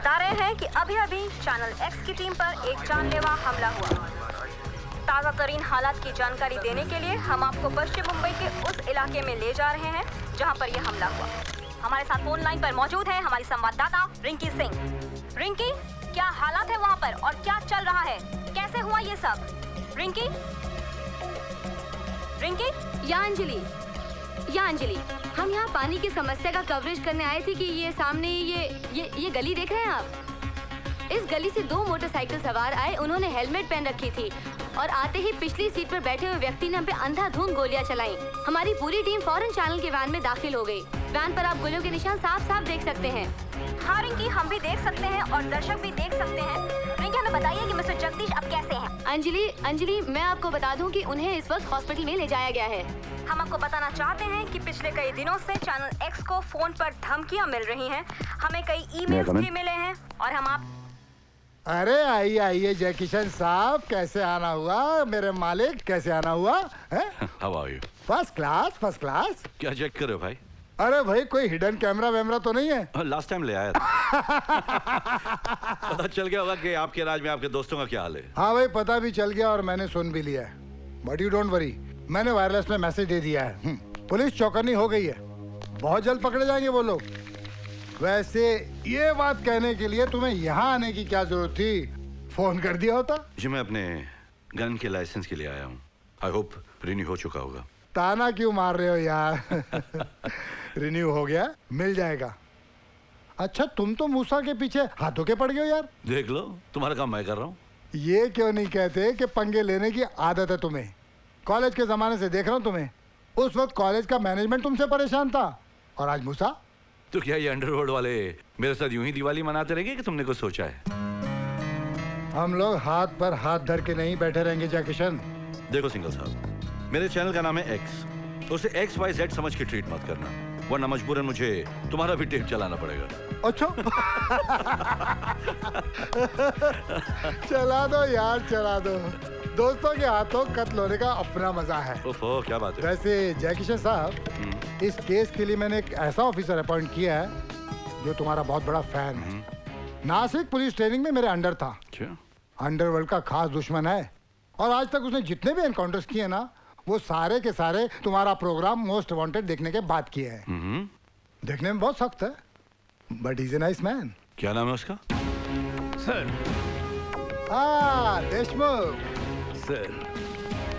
बता रहे हैं कि अभी अभी चैनल एक्स की टीम पर एक जानलेवा हमला हुआ। ताज़ा तरीन हालात की जानकारी देने के लिए हम आपको पश्चिम मुंबई के उस इलाके में ले जा रहे हैं जहां पर यह हमला हुआ। हमारे साथ फोन लाइन पर मौजूद है हमारी संवाददाता रिंकी सिंह। रिंकी, क्या हालात है वहां पर और क्या चल रहा है, कैसे हुआ ये सब? रिंकी? रिंकी? या अंजलि, हम यहाँ पानी की समस्या का कवरेज करने आए थे कि ये सामने ये गली देख रहे हैं आप? इस गली से 2 मोटरसाइकिल सवार आए, उन्होंने हेलमेट पहन रखी थी और आते ही पिछली सीट पर बैठे हुए व्यक्ति ने हम पे अंधाधुंध गोलियां चलाई। हमारी पूरी टीम फौरन चैनल के वैन में दाखिल हो गई। वैन पर आप गोलियों के निशान साफ साफ देख सकते हैं। हाँ रिंकी, हम भी देख सकते हैं और दर्शक भी देख सकते हैं। रिंकी, हमें बताइए कि मिस्टर जगदीश अब कैसे हैं? अंजलि, मैं आपको बता दूं कि उन्हें इस वक्त हॉस्पिटल में ले जाया गया है। हम आपको बताना चाहते हैं कि पिछले कई दिनों से चैनल एक्स को फोन पर धमकियां मिल रही हैं। हमें कई ईमेल्स भी मिले हैं और हम आप अरे आइए जय किशन साहब, कैसे आना हुआ मेरे मालिक, कैसे आना हुआ है? How are you? First class. क्या चेक कर रहे हो भाई? अरे भाई, कोई हिडन कैमरा वैमरा तो नहीं है? लास्ट टाइम ले आया था। पता चल गया होगा कि आपके राज में आपके दोस्तों का क्या हाल है। हाँ भाई, पता भी चल गया और मैंने सुन भी लिया है। बट यू डोंट वरी, मैंने वायरलेस में मैसेज दे दिया है। पुलिस चौकन्नी हो गई है, बहुत जल्द पकड़े जाएंगे वो लोग। वैसे ये बात कहने के लिए तुम्हें यहाँ आने की क्या जरूरत थी? फोन कर दिया होता। जी, मैं अपने गन के लाइसेंस के लिए आया हूँ। आई होप रिन्यू हो चुका होगा। ताना क्यों मार रहे हो यार? रिन्यू हो गया, मिल जाएगा। अच्छा, तुम तो मूसा के पीछे हाथों के पड़ गए हो यार। देख लो, तुम्हारा काम मैं कर रहा हूँ। ये क्यों नहीं कहते कि पंगे लेने की आदत है तुम्हें? कॉलेज के जमाने से देख रहा हूँ तुम्हें। उस वक्त कॉलेज का मैनेजमेंट तुमसे परेशान था और आज मूसा। तो क्या ये अंडरवर्ल्ड वाले मेरे साथ यूं ही दिवाली मनाते रहेंगे कि तुमने कुछ सोचा है? हम लोग हाथ पर हाथ धर के नहीं बैठे रहेंगे जय किशन। देखो सिंगल साहब, मेरे चैनल का नाम है एक्स, तो उसे XYZ समझ के ट्रीट मत करना, वरना मजबूरन मुझे तुम्हारा भी टेप चलाना पड़ेगा। अच्छा। चला दो यार, चला दो। दोस्तों के हाथों कत्ल होने का अपना मजा है। ओफो, क्या बात है। वैसे जय किशन साहब, इस केस के लिए मैंने एक ऐसा ऑफिसर अपॉइंट किया है जो तुम्हारा बहुत बड़ा फैन है। नासिक पुलिस ट्रेनिंग में मेरे अंडर था। अंडरवर्ल्ड का खास दुश्मन है और आज तक उसने जितने भी एनकाउंटर्स किए ना, वो सारे के सारे तुम्हारा प्रोग्राम मोस्ट वांटेड देखने के बाद किए हैं। देखने में बहुत सख्त है, but is a nice man. क्या नाम है उसका? सर। देशमुख सर।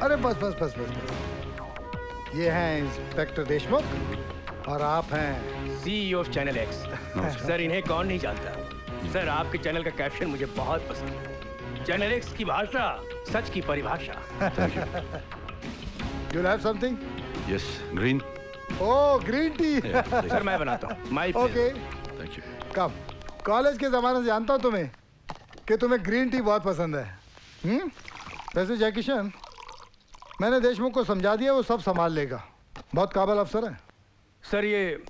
अरे बस। ये हैं इंस्पेक्टर देशमुख और आप हैं CEO of channel x. Sir, इन्हें कौन नहीं जानता। सर, आपके चैनल का कैप्शन मुझे बहुत पसंद है। चैनल एक्स की भाषा सच की परिभाषा। You will have something? Yes, green. Oh, green tea. Sir, मैं बनाता हूँ। My Okay. Thank you. Come college के जमाने से जानता हूँ तुम्हें कि तुम्हें ग्रीन टी बहुत पसंद है। वैसे जय किशन, मैंने देशमुख को समझा दिया, वो सब संभाल लेगा। बहुत काबिल अफसर है। सर, ये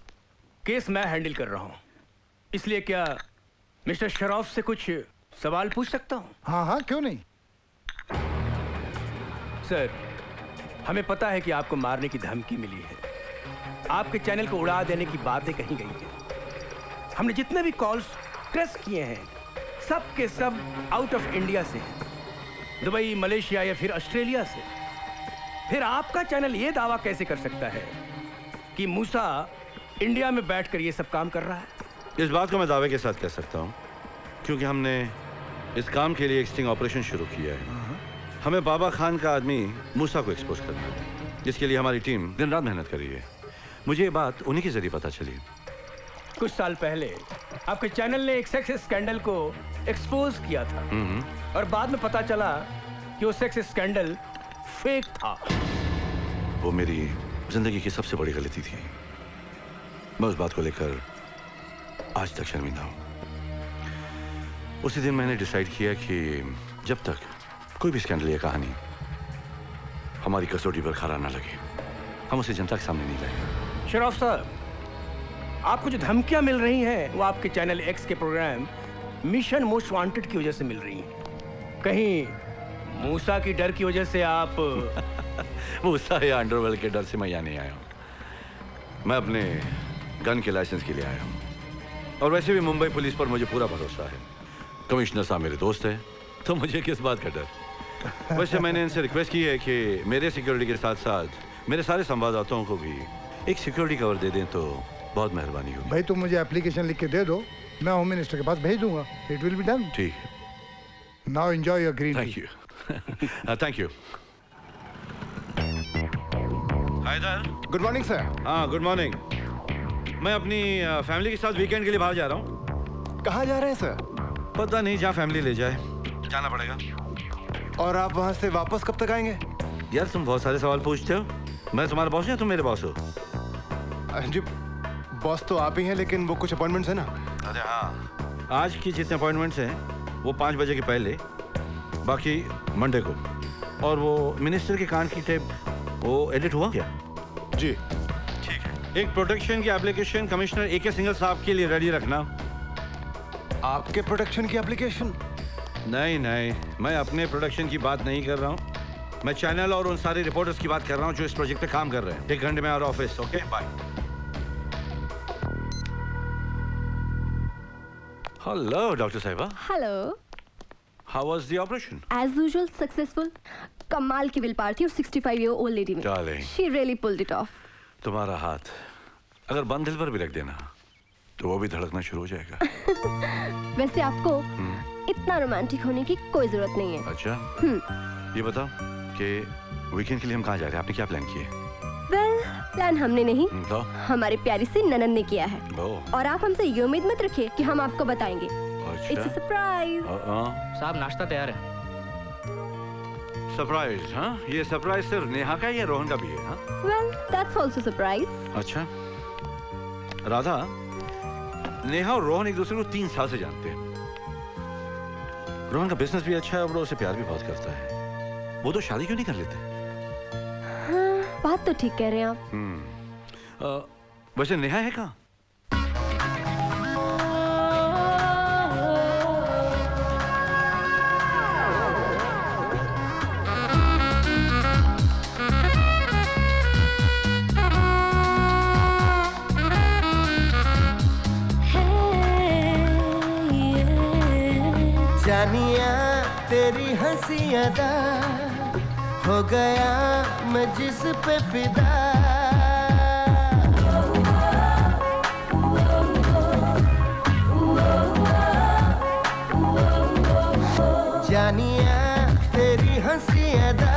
केस मैं हैंडल कर रहा हूँ, इसलिए क्या मिस्टर शरॉफ से कुछ सवाल पूछ सकता हूँ? हाँ, क्यों नहीं। सर, हमें पता है कि आपको मारने की धमकी मिली है, आपके चैनल को उड़ा देने की बातें कही गई हैं। हमने जितने भी कॉल्स ट्रेस किए हैं, सब के सब आउट ऑफ इंडिया से हैं, दुबई, मलेशिया या फिर ऑस्ट्रेलिया से। फिर आपका चैनल ये दावा कैसे कर सकता है कि मूसा इंडिया में बैठकर ये सब काम कर रहा है? इस बात को मैं दावे के साथ कह सकता हूँ, क्योंकि हमने इस काम के लिए एक स्टिंग ऑपरेशन शुरू किया है। हमें बाबा खान का आदमी मूसा को एक्सपोज करना है, जिसके लिए हमारी टीम दिन रात मेहनत कर रही है। मुझे ये बात उन्हीं के जरिए पता चली। कुछ साल पहले आपके चैनल ने एक सेक्स स्कैंडल को एक्सपोज किया था और बाद में पता चला कि वो सेक्स स्कैंडल फेक था। वो मेरी जिंदगी की सबसे बड़ी गलती थी। मैं उस बात को लेकर आज तक शर्मिंदा हूं। उसी दिन मैंने डिसाइड किया कि जब तक कोई भी स्कैंडल या कहानी हमारी कसौटी पर खरा ना लगे, हम उसे जनता के सामने नहीं लाएंगे। शरॉफ साहब, आपको जो धमकियां मिल रही हैं वो आपके चैनल एक्स के प्रोग्राम मिशन मोस्ट वांटेड की वजह से मिल रही हैं। कहीं मूसा की डर की वजह से आप मूसा या अंडरवर्ल्ड के डर से मैं यहाँ नहीं आया हूँ। मैं अपने गन के लाइसेंस के लिए आया हूँ। और वैसे भी मुंबई पुलिस पर मुझे पूरा भरोसा है। कमिश्नर साहब मेरे दोस्त हैं, तो मुझे किस बात का डर। वैसे मैंने इनसे रिक्वेस्ट की है कि मेरे सिक्योरिटी के साथ साथ मेरे सारे संवाददाताओं को भी एक सिक्योरिटी कवर दे दें तो बहुत मेहरबानी होगी। भाई तुम मुझे एप्लीकेशन लिख के दे दो, मैं होम मिनिस्टर के पास भेज दूंगा। It will be done. ठीक है। Now enjoy your green tea. Thank you. Thank you. Hi sir. Good morning sir. हाँ गुड मॉर्निंग। मैं अपनी फैमिली के साथ वीकेंड के लिए बाहर जा रहा हूँ। कहाँ जा रहे हैं सर? पता नहीं, जहाँ फैमिली ले जाए जाना पड़ेगा। और आप वहाँ से वापस कब तक आएंगे? यार तुम बहुत सारे सवाल पूछते हो। मैं तुम्हारा बॉस या तुम मेरे बॉस हो? जी बॉस तो आप ही हैं, लेकिन वो कुछ अपॉइंटमेंट्स हैं ना। अरे हाँ, आज की जितने अपॉइंटमेंट्स हैं वो 5 बजे के पहले, बाकी मंडे को। और वो मिनिस्टर के कान की टेप वो एडिट हुआ क्या? जी ठीक है। एक प्रोटेक्शन की एप्लीकेशन कमिश्नर AK सिंघल साहब के लिए रेडी रखना। आपके प्रोटेक्शन की एप्लीकेशन? नहीं नहीं, मैं अपने प्रोडक्शन की बात नहीं कर रहा हूँ। मैं चैनल और उन सारे रिपोर्टर्स की बात कर रहा हूँ जो इस प्रोजेक्ट पे काम कर रहे हैं। 1 घंटे में out office. Okay bye. Hello doctor साहिबा। Hello. How was the operation? As usual successful. कमाल की विल पावर थी उस 65 ईयर ओल्ड लेडी में। Darling. She really pulled it off. तुम्हारा हाथ अगर बंद दिल पर भी रख देना तो वो भी धड़कना शुरू हो जाएगा। वैसे आपको इतना रोमांटिक होने की कोई जरूरत नहीं है। अच्छा ये बताओ कि वीकेंड के लिए हम कहाँ जा रहे हैं? आपने क्या प्लान किया है? वेल प्लान हमने नहीं, तो? हमारी प्यारी सी ननद ने किया है। ओह। और आप हमसे ये उम्मीद मत रखिए कि हम आपको बताएंगे। अच्छा। It's a surprise. साहब नाश्ता तैयार है। सरप्राइज? हाँ, ये सरप्राइज सिर्फ नेहा का या रोहन का भी है? हाँ? Well that's also surprise. अच्छा राधा, नेहा और रोहन एक दूसरे को 3 साल से जानते हैं। रोहन का बिजनेस भी अच्छा है और वो उसे प्यार भी बहुत करता है। वो तो शादी क्यों नहीं कर लेते? हाँ, बात तो ठीक कह रहे हैं आप। वैसे नेहा है कहाँ? जानिया तेरी हंसी अदा हो गया मैं जिस पे फिदा। जानिया तेरी हंसी अदा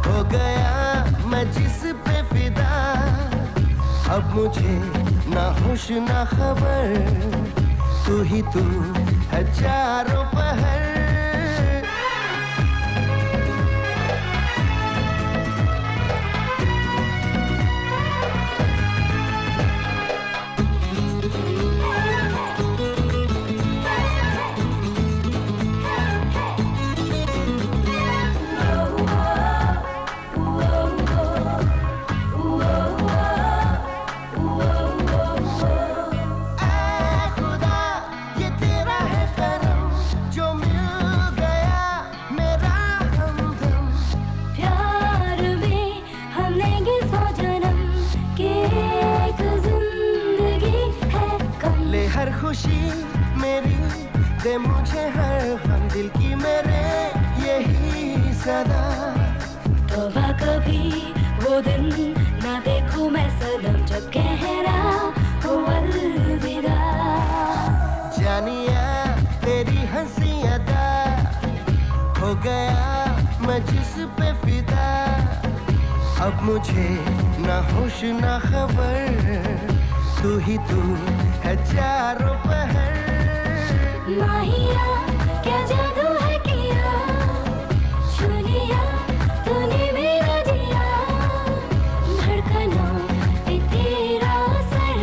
हो गया मैं जिस पे फिदा। अब मुझे ना होश ना खबर, तू ही तू है चारों पहर। खुशी मेरी दे मुझे हर हम दिल की मेरे यही सदा। तौबा कभी वो दिन ना देखूं मैं सनम जब कह रहा हो अलविदा। जानिया तेरी हंसी अदा हो गया मैं जिस पे फिदा। अब मुझे ना होश ना खबर, तू ही तू है चारों पहर। माहिया क्या जादू है किया, छू लिया तूने मेरा जिया। धड़कनों पे तेरा असर,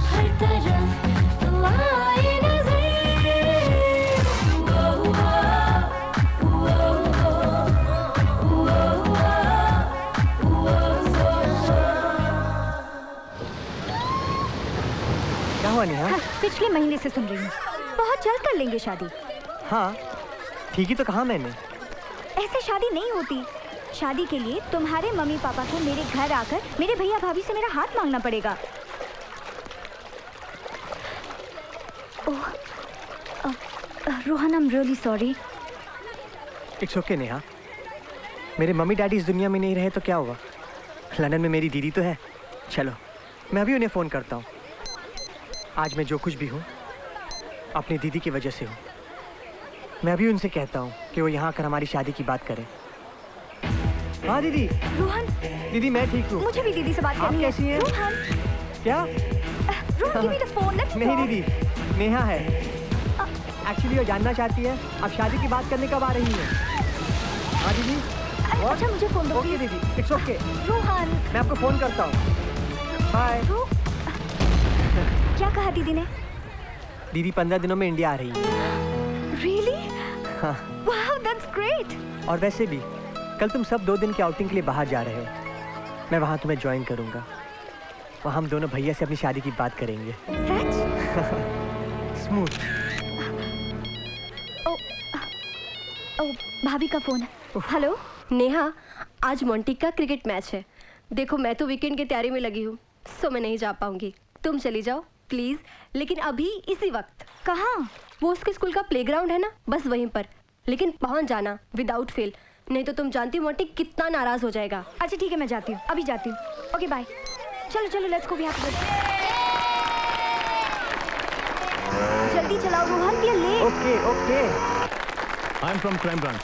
हर तरफ तू आए नजर। क्या हुआ नेहा? हाँ, पिछले महीने से सुन रही हूँ, बहुत जल्द कर लेंगे शादी। हाँ ठीक ही तो कहा मैंने। ऐसे शादी नहीं होती। शादी के लिए तुम्हारे मम्मी पापा को मेरे घर आकर मेरे भैया भाभी से मेरा हाथ मांगना पड़ेगा। Rohan, I am really sorry. It's okay Neha. मेरे मम्मी डैडी इस दुनिया में नहीं रहे तो क्या हुआ? लंदन में मेरी दीदी तो है। चलो मैं अभी उन्हें फ़ोन करता हूँ। आज मैं जो कुछ भी हूँ अपनी दीदी की वजह से हूँ। मैं अभी उनसे कहता हूँ कि वो यहाँ आकर हमारी शादी की बात करें। हाँ दीदी। रोहन। दीदी मैं ठीक हूँ। मुझे भी दीदी से बात करनी है। आप कैसी हैं? रोहन। क्या? Rohan, give me the phone, let's नहीं टॉक। दीदी, नेहा है। एक्चुअली वो जानना चाहती है अब शादी की बात करने कब आ रही है। हाँ दीदी। अच्छा मुझे फोन दो। ओके दीदी, इट्स ओके। रोहन। मैं आपको फोन करता हूँ। बाय। क्या कहा दीदी ने? दीदी 15 दिनों में इंडिया आ रही है। रियली? हाँ। Wow, that's great. और वैसे भी कल तुम सब 2 दिन की आउटिंग के लिए बाहर जा रहे हो। मैं वहाँ तुम्हें ज्वाइन करूँगा। वहाँ हम दोनों भैया से अपनी शादी की बात करेंगे। सच? स्मूथ। ओ, भाभी का फोन है। हेलो नेहा, आज मोंटी का क्रिकेट मैच है। देखो मैं तो वीकेंड की तैयारी में लगी हूँ, सो मैं नहीं जा पाऊंगी। तुम चली जाओ प्लीज, लेकिन अभी इसी वक्त। कहाँ? वो उसके स्कूल का प्लेग्राउंड है ना, बस वहीं पर। लेकिन पहुंच जाना विदाउट फेल, नहीं तो तुम जानती हो मोंटी कितना नाराज हो जाएगा। अच्छा ठीक है, मैं जाती हूँ, अभी जाती हूँ। Okay bye. चलो चलो, let's go. We have to go. जल्दी चलाओ Rohan, we are late. Okay okay. I am from crime branch.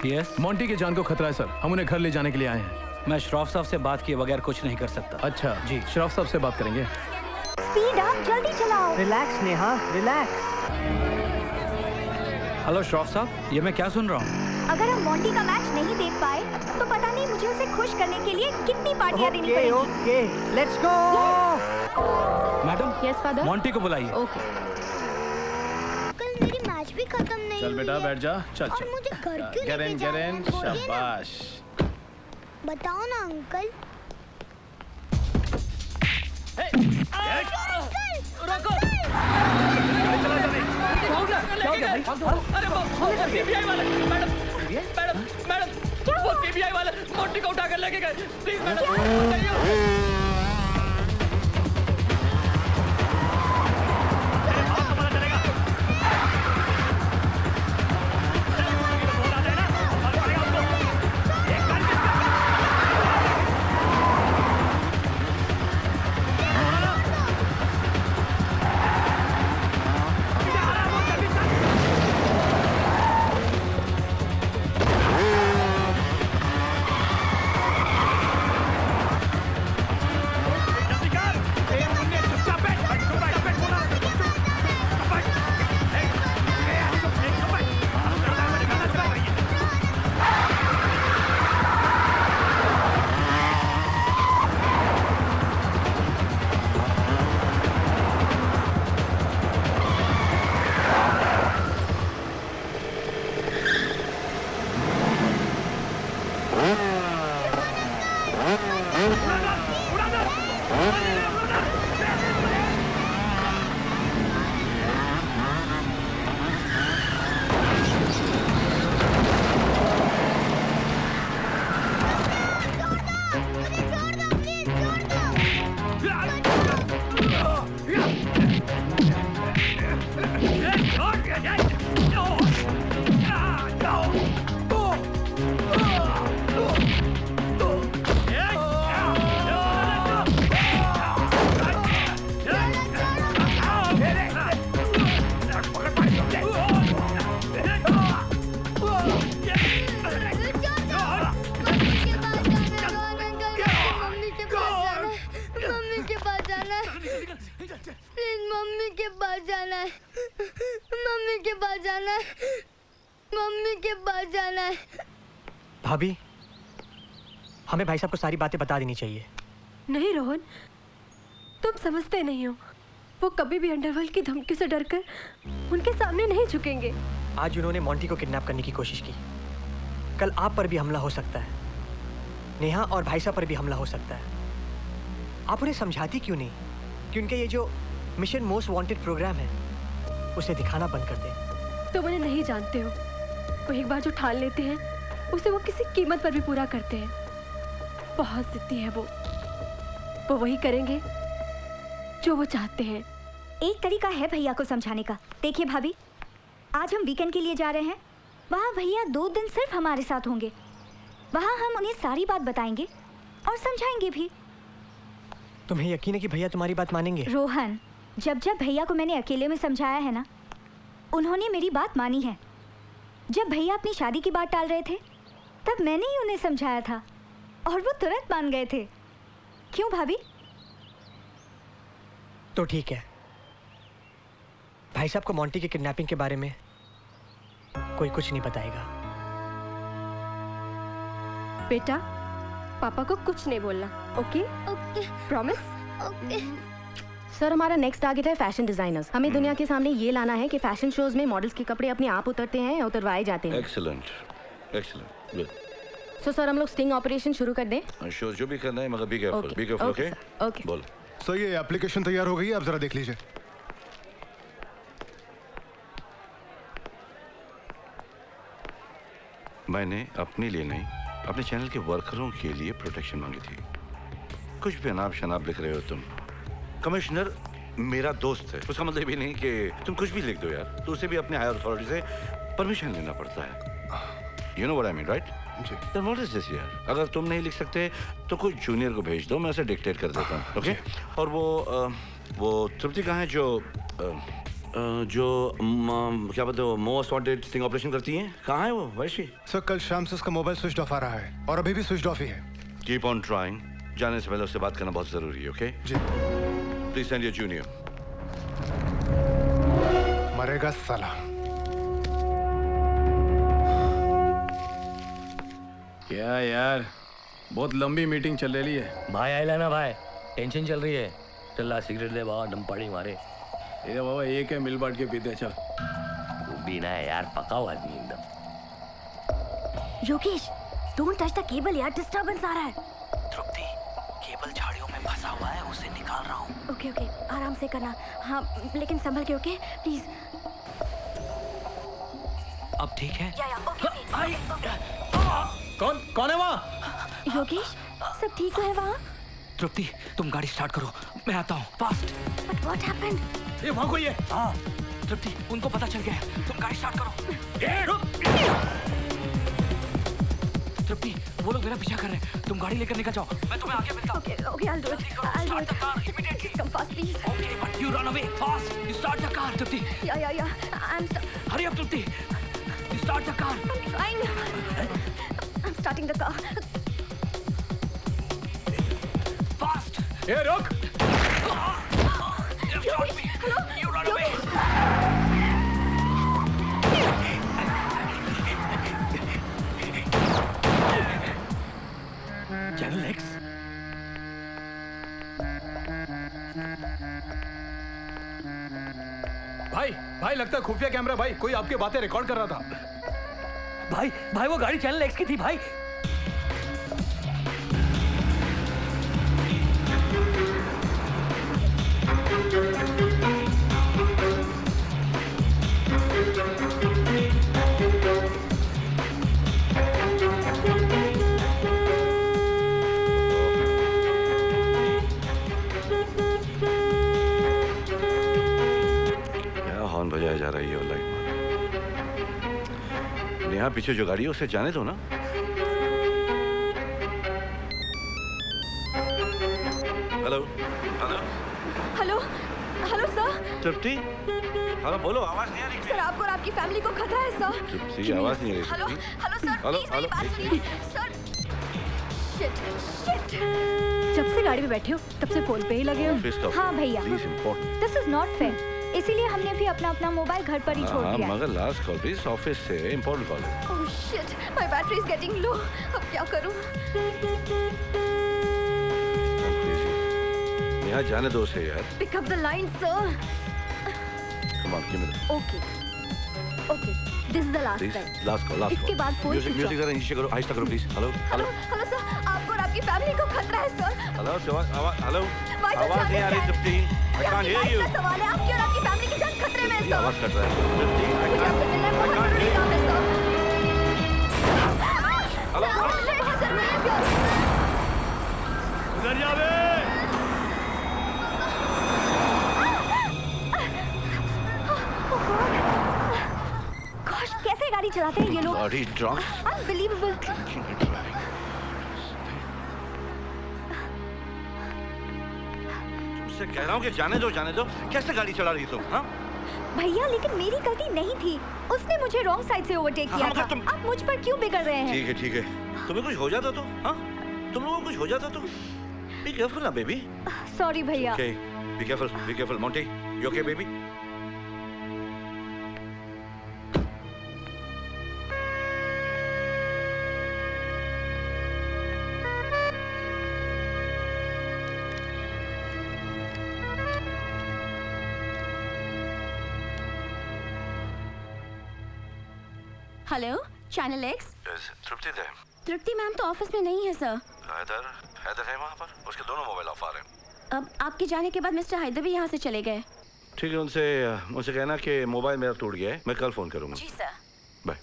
Yes. Monty की जान को खतरा है सर, हम उन्हें घर ले जाने के लिए आए हैं। मैं श्रॉफ साहब से बात किए बगैर कुछ नहीं कर सकता। अच्छा जी, श्रॉफ साहब से बात करेंगे। स्पीड अप, जल्दी चलाओ। Relax Neha, relax. Hello Shroff साहब, ये मैं क्या सुन रहा हूँ? अगर हम मोंटी का मैच नहीं देख पाए तो पता नहीं मुझे उसे खुश करने के लिए कितनी पार्टियां देनी पड़ेंगी। Okay, let's go. Madam. Yes father. Monty को बुलाइए। ओके। कल मेरी मैच भी खत्म नहीं चल बेटा बैठ जा। चल और मुझे घर क्यों गेट इन, गेट इन। शाबाश। बताओ ना अंकल। रोको। अरे वो सीबीआई वाले। मैडम वो सीबीआई वाले मोंटी को उठाकर लेके गए। Please madam. भाभी, हमें भाई साहब को सारी बातें बता देनी चाहिए। नहीं रोहन, तुम समझते नहीं हो। वो कभी भी अंडरवर्ल्ड की धमकी से डरकर उनके सामने नहीं झुकेंगे। आज उन्होंने मोंटी को किडनैप करने की कोशिश की, कल आप पर भी हमला हो सकता है, नेहा और भाई साहब पर भी हमला हो सकता है। आप उन्हें समझाती क्यों नहीं कि उनके ये जो मिशन मोस्ट वांटेड प्रोग्राम है उसे दिखाना बंद कर दें। तुम उन्हें नहीं जानते हो, वो एक बार जो ठान लेते हैं उसे वो किसी कीमत पर भी पूरा करते हैं। बहुत जिद्दी है वो वही करेंगे जो वो चाहते हैं। एक तरीका है भैया को समझाने का। देखिए भाभी, आज हम वीकेंड के लिए जा रहे हैं। वहाँ भैया 2 दिन सिर्फ हमारे साथ होंगे। वहाँ हम उन्हें सारी बात बताएंगे और समझाएंगे भी। तुम्हें यकीन है कि भैया तुम्हारी बात मानेंगे? रोहन, जब जब भैया को मैंने अकेले में समझाया है ना, उन्होंने मेरी बात मानी है। जब भैया अपनी शादी की बात टाल रहे थे तब मैंने ही उन्हें समझाया था और वो तुरंत मान गए थे। क्यों भाभी? तो ठीक है, भाई साहब को मोंटी के किडनैपिंग के बारे में कोई कुछ नहीं बताएगा। बेटा, पापा को कुछ नहीं बोलना, okay? Okay. Promise? Okay. Sir, हमारा नेक्स्ट टारगेट है फैशन डिजाइनर्स। हमें दुनिया के सामने ये लाना है कि फैशन शोज में मॉडल्स के कपड़े अपने आप उतरते हैं या उतरवाए जाते हैं। Excellent, excellent, good. So sir, हम लोग स्टिंग ऑपरेशन शुरू कर दें? शो जो भी करना है, मगर be careful, be careful, okay? Okay. बोल। सर, ये एप्लीकेशन तैयार हो गई है, आप जरा देख लीजिए। मैंने अपने लिए नहीं, अपने चैनल के वर्करों के लिए प्रोटेक्शन मांगी थी। कुछ भी अनाप शनाप लिख रहे हो तुम। कमिश्नर मेरा दोस्त है, उसका मतलब भी नहीं कि तुम कुछ भी लिख दो यार, तो उसे भी अपने हायर अथॉरिटी से परमिशन लेना पड़ता है। You know what I mean, right? Ji. Then what is this यार? अगर तुम नहीं लिख सकते तो कोई जूनियर को भेज दो, मैं उसे डिक्टेट कर देता हूँ, ओके? और वो तृप्ति कहाँ है जो क्या बोलते हो मोस्ट वांटेड स्टिंग ऑपरेशन करती हैं? कहाँ है वो? वैसी? सर, कल शाम से उसका मोबाइल स्विच ऑफ आ रहा है और अभी भी स्विच ऑफ ही है। Keep on trying. जाने से पहले उससे बात करना बहुत जरूरी है, ओके? जी। Please send your junior. मरेगा साला। क्या यार, बहुत लंबी मीटिंग चल रही है। भाई आइला ना भाई, टेंशन चल रही है। चल सिगरेट दे बाबा, दम पड़ी मारे। ये बाबा एक है, मिल बांट के पीते चल। वो भी ना है यार, पकाओ आदमी एकदम। Yogesh, don't touch the cable यार, डिस्टर्बेंस आ रहा है। तृप्ति, केबल झाड़ियों में फंसा हुआ है, उसे निकाल रहा हूँ। ओके ओके, आराम से करना। हाँ, लेकिन संभल के, ओके प्लीज। अब ठीक है? या ओके। कौन है वहाँ? योगेश, सब ठीक तो है वहाँ? तृप्ति, तुम गाड़ी स्टार्ट करो, मैं आता हूँ, फास्ट। But what happened? ये वहाँ कोई है? हाँ, तृप्ति, उनको पता चल गया है, तुम गाड़ी स्टार्ट करो। तृप्ति, वो लोग मेरा पीछा कर रहे हैं, तुम गाड़ी लेकर निकल जाओ, मैं तुम्हें आगे मिलता हूँ। Okay, I'll do it. Start the car immediately. Come fast, please. Okay, but you run away fast. You start the car, Trupti. Yeah. Hurry up, Trupti. You start the car. I'm trying. I'm starting the car. Fast. Hey, रुक. You shot me. You run away. Channel x. भाई लगता है खुफिया camera भाई, कोई आपकी बातें record कर रहा था। भाई वो गाड़ी चैनल एक्स की थी भाई। बजाया जा रही है लाइट। नेहा पीछे जो गाड़ी है उसे जाने दो ना। Hello hello hello hello sir. Tripti, hello बोलो, आवाज नहीं आ रही। सर, आपको और आपकी फैमिली को खतरा है सर। तृप्ति, आवाज नहीं आ रही। हेलो हेलो सर, प्लीज मेरी बात सुनिए सर। शिट। जब से गाड़ी में बैठे हो तब से फोन पे ही लगे हो। हाँ भैया, दिस इज नॉट फेयर, इसीलिए हमने भी अपना मोबाइल घर पर ही छोड़ दिया। मगर लास्ट कॉल भी ऑफिस से इम्पोर्टेंट कॉल है। Oh shit, my battery is getting low, अब क्या करूं? यहाँ जाने दो उसे यार। Pick up the line sir. Come on, give me the. Okay this is the last time. Last call. इसके बाद कोई म्यूजिक जरा नीचे करो, आहिस्ता करो please. Hello hello hello sir, आपको और आपकी फैमिली को खतरा है सर। हेलो हेलो, आवाज नहीं आ रही तृप्ति। I can't hear you. सवाल है, आपकी और आपकी फैमिली की जान खतरे में है सर। आवाज कट रहा है। तृप्ति, I can't hear you. Hello उधर जा बे। चलाते हैं ये लोग। Bloody drunk. Unbelievable. तुमसे कह रहा हूँ कि जाने दो जाने दो। कैसे गाड़ी चला रही तुम? हाँ? भैया लेकिन मेरी गलती नहीं थी, उसने मुझे रॉन्ग साइड से ओवरटेक किया था। आप मुझ पर क्यों बिगड़ रहे हैं? ठीक है ठीक है। तुम्हें कुछ हो जाता तो? हाँ? तुम लोगों को कुछ हो जाता तो? Be careful ना बेबी। सॉरी भैया। Okay, be careful, Monty. You okay, baby? Hello, channel x. Tripti they. Tripti ma'am तो ऑफिस में नहीं है सर। हैदर है वहाँ पर। उसके दोनों मोबाइल ऑफ आ रहे हैं। अब आपके जाने के बाद मिस्टर हैदर भी यहाँ से चले गए। ठीक है, उनसे कहना कि मोबाइल मेरा टूट गया है, मैं कल फोन करूँगा। जी सर। बाय।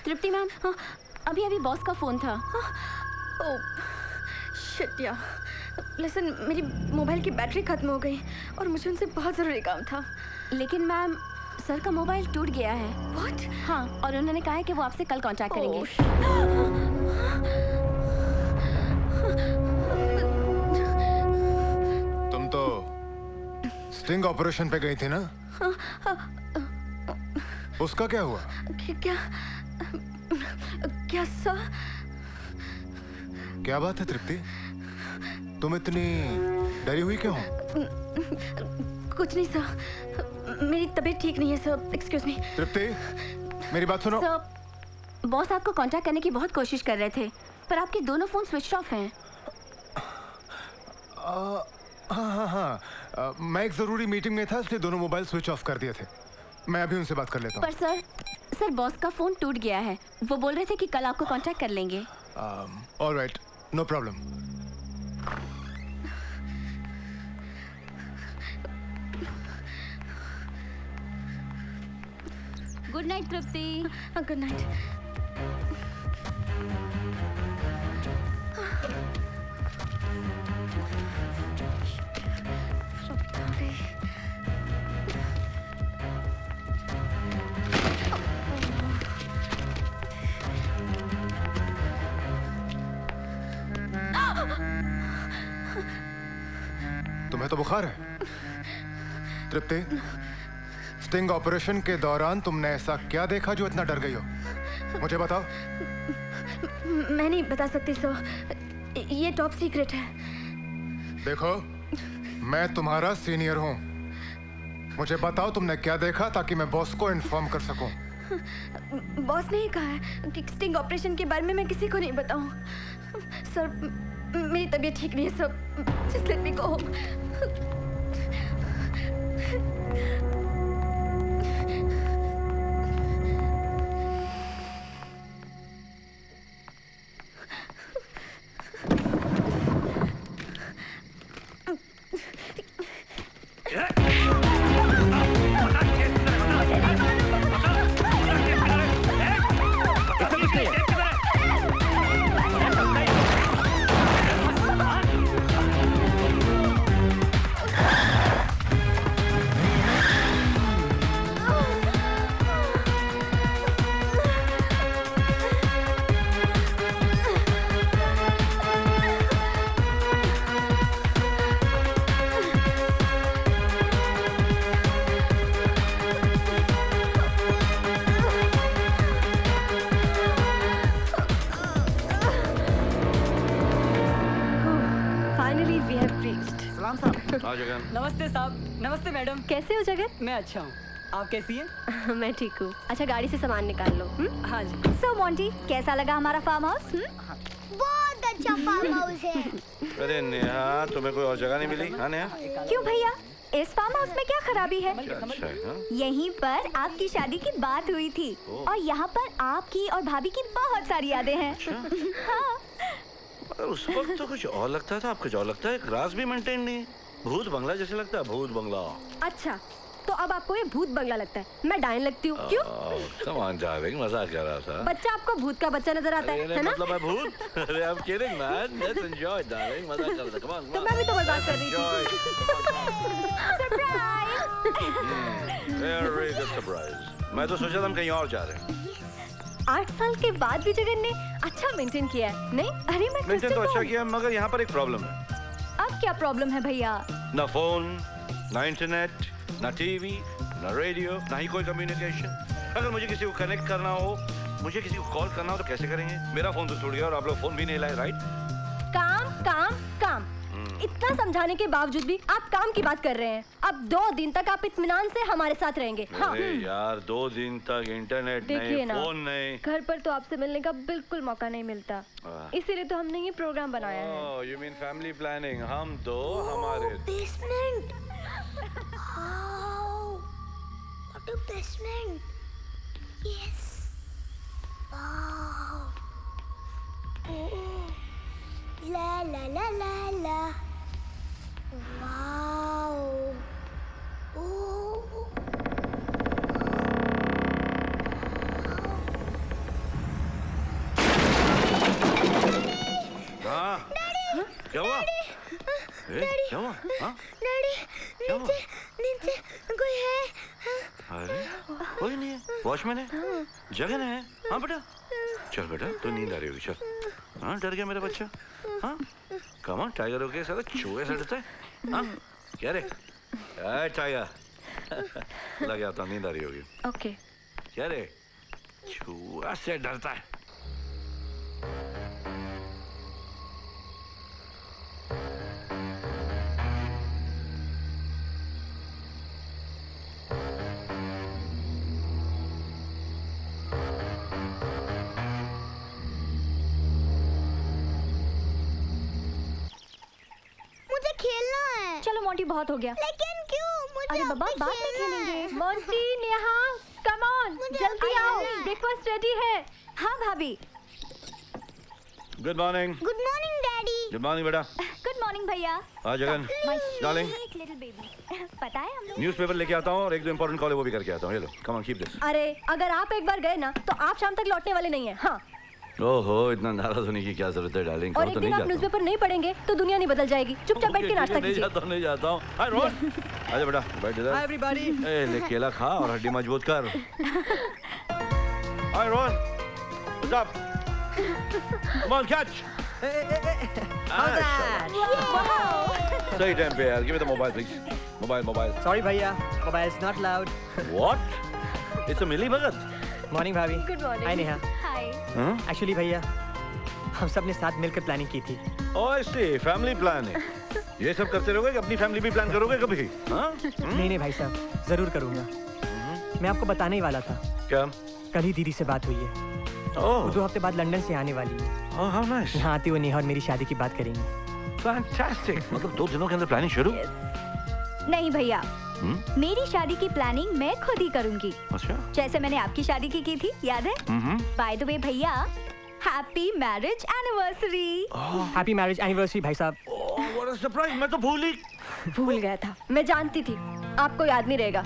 तृप्ति मैम, हाँ, अभी बॉस का फोन था। ओह शिट यार। लिसन, मेरी मोबाइल की बैटरी खत्म हो गई और मुझे उनसे बहुत ज़रूरी काम था। लेकिन मैम, सर का मोबाइल टूट गया है। What? हाँ, और उन्होंने कहा है कि वो आपसे कल कांटेक्ट करेंगे। तुम तो स्टिंग ऑपरेशन पे गई थी ना? उसका क्या हुआ? क्या सर? क्या बात है तृप्ति? तुम इतनी डरी हुई क्यों हो? कुछ नहीं सर, मेरी तबीयत ठीक नहीं है सर। Excuse me. तृप्ति, मेरी बात सुनो। सर, बॉस आपको कांटेक्ट करने की बहुत कोशिश कर रहे थे, पर आपके दोनों फोन स्विच ऑफ हैं। हाँ, मैं एक जरूरी मीटिंग में था, इसलिए दोनों मोबाइल स्विच ऑफ कर दिए थे। मैं अभी उनसे बात कर लेता हूँ। पर सर बॉस का फोन टूट गया है। वो बोल रहे थे कि कल आपको कांटेक्ट कर लेंगे। All right, no problem. Good night Tripti. Good night. तुम्हें तो बुखार है। तृप्ति, स्टिंग ऑपरेशन के दौरान तुमने ऐसा क्या देखा जो इतना डर गई हो? मुझे बताओ। मैं नहीं बता सकती सर, ये टॉप सीक्रेट है। देखो, मैं तुम्हारा सीनियर हूँ। मुझे बताओ तुमने क्या देखा, ताकि मैं बॉस को इन्फॉर्म कर सकूं। बॉस ने ही कहा है कि स्टिंग ऑपरेशन के बारे में मैं किसी को नहीं बताऊं। सर, मेरी तबीयत ठीक नहीं है sir. Just let me go home. नमस्ते साहब। नमस्ते मैडम। कैसे हो जगत? मैं अच्छा हूँ, आप कैसी हैं? मैं ठीक हूँ। अच्छा, गाड़ी से सामान निकाल लो। हाँ जी। सो मोंटी, कैसा लगा हमारा फार्म हाउस? बहुत अच्छा फार्म हाउस है। अरे नेहा, तुम्हें कोई और जगह नहीं मिली? हाँ नेहा? क्यों भैया, इस फार्म हाउस में क्या खराबी है? अच्छा है, हाँ? यहीं पर आपकी शादी की बात हुई थी और यहाँ पर आपकी और भाभी की बहुत सारी यादें हैं। हाँ। मगर उस वक्त तो कुछ और लगता था, अब कुछ और लगता है। ग्रास भी मेंटेन नहीं है। भूत बंगला जैसे लगता है, भूत बंगला। अच्छा, तो अब आपको ये भूत बंगला लगता है। मैं डायन लगती हूँ, क्यों? कम ऑन डार्लिंग, मजाक कर रहा था। बच्चा आपको भूत का बच्चा नजर आता है ना? मतलब मैं भूत? अरे I'm kidding man, let's enjoy darling, मजाक कर रहा था। Come on, तो मैं भी तो मजाक कर रही थी। Very good surprise. मैं तो सोचा था हम कहीं और जा रहे हैं। 8 साल के बाद भी जगन ने अच्छा मेंटेन किया है, नहीं? अरे मैं मेंटेन तो अच्छा किया, मगर यहाँ पर एक प्रॉब्लम है। अब क्या प्रॉब्लम है भैया? ना फोन, ना इंटरनेट, ना टीवी, ना रेडियो, ना ही कोई कम्युनिकेशन। अगर मुझे किसी को कनेक्ट करना हो, मुझे किसी को कॉल करना हो तो कैसे करेंगे? मेरा फोन तो टूट गया और आप लोग फोन भी नहीं लाए, राइट? काम काम काम, इतना समझाने के बावजूद भी आप काम की बात कर रहे हैं। अब 2 दिन तक आप इत्मीनान से हमारे साथ रहेंगे। हाँ। अरे यार 2 दिन तक इंटरनेट नहीं, फोन नहीं। घर पर तो आपसे मिलने का बिल्कुल मौका नहीं मिलता, इसीलिए तो हमने ये प्रोग्राम बनाया है। You mean family planning? हम दो हमारे। Basement. Wow. What a basement. Yes. Wow. Oh. La la la la la. Wow. Oh. हाँ? क्या हुआ? क्या हुआ? हाँ? डैडी, नीचे कोई है? अरे कोई नहीं है, वॉचमैन है, जगन है। हाँ बेटा, चल बेटा, तू नींद आ रही होगी, चल। हाँ डर गया मेरा बच्चा? हाँ कम ऑन, टाइगर हो गया, साला चूहे से डरता है। हाँ क्या रे? टाइगर लग गया था, नींद आ रही होगी। ओके। क्या रे? चूहा से डरता है। खेलना है। चलो मोंटी, बहुत हो गया। लेकिन क्यों? मुझे अरे बाबा, बाद में खेलेंगे। मोंटी, नेहा, कम ऑन, जल्दी आओ, ब्रेकफास्ट रेडी है। हाँ भाभी। Good morning. Good morning daddy. Good morning बेटा। गुड मॉर्निंग भैया। हाँ जगन, डार्लिंग, लिटिल बेबी। पता है हम लोग न्यूज़पेपर लेके आता हूँ और एक दो इम्पोर्टेंट कॉल है वो भी करके आता हूँ। ये लो, कम ऑन, कीप दिस। अरे अगर आप एक बार गए ना तो आप शाम तक लौटने वाले नहीं है। हाँ। ओहो, इतना नाराज होने की क्या जरूरत है डार्लिंग? और एक दिन आप न्यूज़पेपर नहीं पढ़ेंगे तो दुनिया नहीं बदल जाएगी। चुपचाप बैठ के नाश्ता कीजिए। नहीं जाता हूँ। हाय रोहन, आजा बेटा, बैठ इधर। Hi everybody. ए ले केला खा और हड्डी मजबूत कर। Hi Rohan, what's up? Come on, catch. सही टाइम पे यार, give me the mobile please. Mobile. Sorry भैया, mobile is not allowed. What? It's a मिली भगत। मॉर्निंग भाभी। Good morning. Hi Neha. Hi. Actually भैया, हम सब ने साथ मिलकर प्लानिंग की थी। Oh I see, family planning. ये सब करते रहोगे कि अपनी फैमिली भी प्लान करोगे कभी? हाँ? नहीं भाई साहब, जरूर करूंगा। मैं आपको बताने ही वाला था। क्या? कल ही दीदी से बात हुई है। वो 2 हफ्ते बाद लंदन से आने वाली है। Oh how nice. यहाँ आती वो नेहा और मेरी शादी की बात करेंगी। फैंटास्टिक। मतलब 2 दिनों के अंदर प्लानिंग शुरू? नहीं भैया, मेरी शादी की प्लानिंग मैं खुद ही करूंगी। अच्छा। जैसे मैंने आपकी शादी की थी, याद है? बाय द वे भैया, happy marriage anniversary. Happy marriage anniversary भाई साहब। व्हाट अ सरप्राइज, मैं तो भूल गया था। मैं जानती थी आपको याद नहीं रहेगा।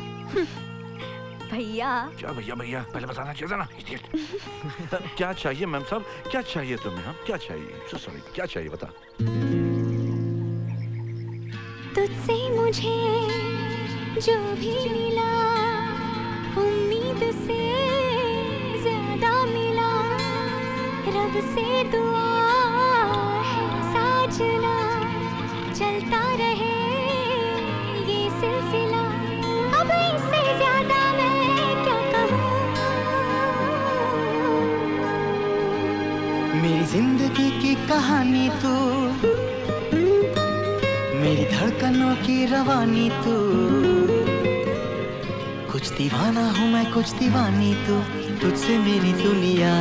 भैया। क्या भैया, पहले बताना चाहिए था ना। क्या चाहिए मैम साहब, क्या चाहिए तुम्हें? हाँ क्या चाहिए? सो सॉरी, क्या चाहिए बता। तुझसे मुझे जो भी मिला, उम्मीद से ज्यादा मिला। रब से दुआ है साजना, चलता रहे ये सिलसिला। अब इससे ज्यादा मैं क्या कहूँ। मेरी जिंदगी की कहानी तू, मेरी धड़कनों की रवानी तू। कुछ दीवाना हूँ मैं, कुछ दीवानी तू, तुझसे मेरी दुनिया।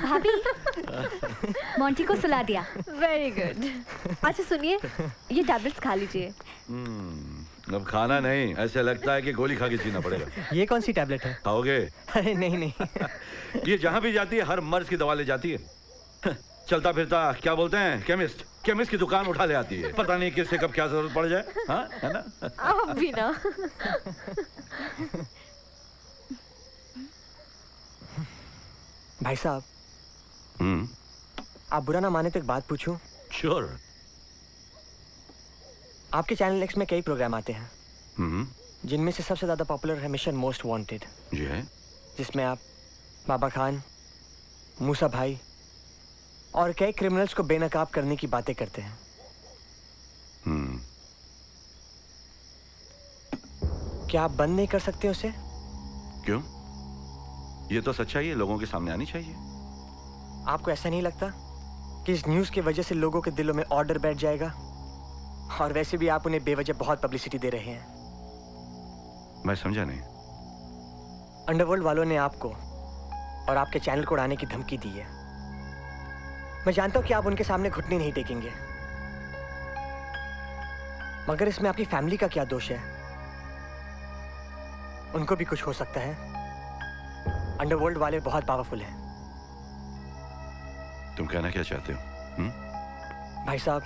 भाभी, मोंटी को सुला दिया। Very good. अच्छा सुनिए, ये टैबलेट्स खा लीजिए। अब खाना नहीं, ऐसे लगता है कि गोली खा के जीना पड़ेगा। ये कौन सी टैबलेट है? खाओगे? अरे नहीं। ये जहाँ भी जाती है हर मर्ज की दवा ले जाती है। चलता फिरता क्या बोलते हैं केमिस्ट। केमिस्ट की दुकान उठा ले आती है। पता नहीं किससे कब क्या जरूरत पड़ जाए। हाँ, है ना? आप भी ना। भाई साहब, आप बुरा ना माने तो एक बात पूछूं? श्योर। आपके चैनल एक्स में कई प्रोग्राम आते हैं, जिनमें से सबसे ज्यादा पॉपुलर है मिशन मोस्ट वांटेड। जी है। जिसमें आप बाबा खान, मूसा भाई और कई क्रिमिनल्स को बेनकाब करने की बातें करते हैं। क्या आप बंद नहीं कर सकते उसे? क्यों? ये तो सच्चाई है, लोगों के सामने आनी चाहिए। आपको ऐसा नहीं लगता कि इस न्यूज़ की वजह से लोगों के दिलों में ऑर्डर बैठ जाएगा? और वैसे भी आप उन्हें बेवजह बहुत पब्लिसिटी दे रहे हैं। मैं समझा नहीं। अंडरवर्ल्ड वालों ने आपको और आपके चैनल को उड़ाने की धमकी दी है। मैं जानता हूं कि आप उनके सामने घुटने नहीं टेकेंगे, मगर इसमें आपकी फैमिली का क्या दोष है? उनको भी कुछ हो सकता है। अंडरवर्ल्ड वाले बहुत पावरफुल हैं। तुम कहना क्या चाहते हो? भाई साहब,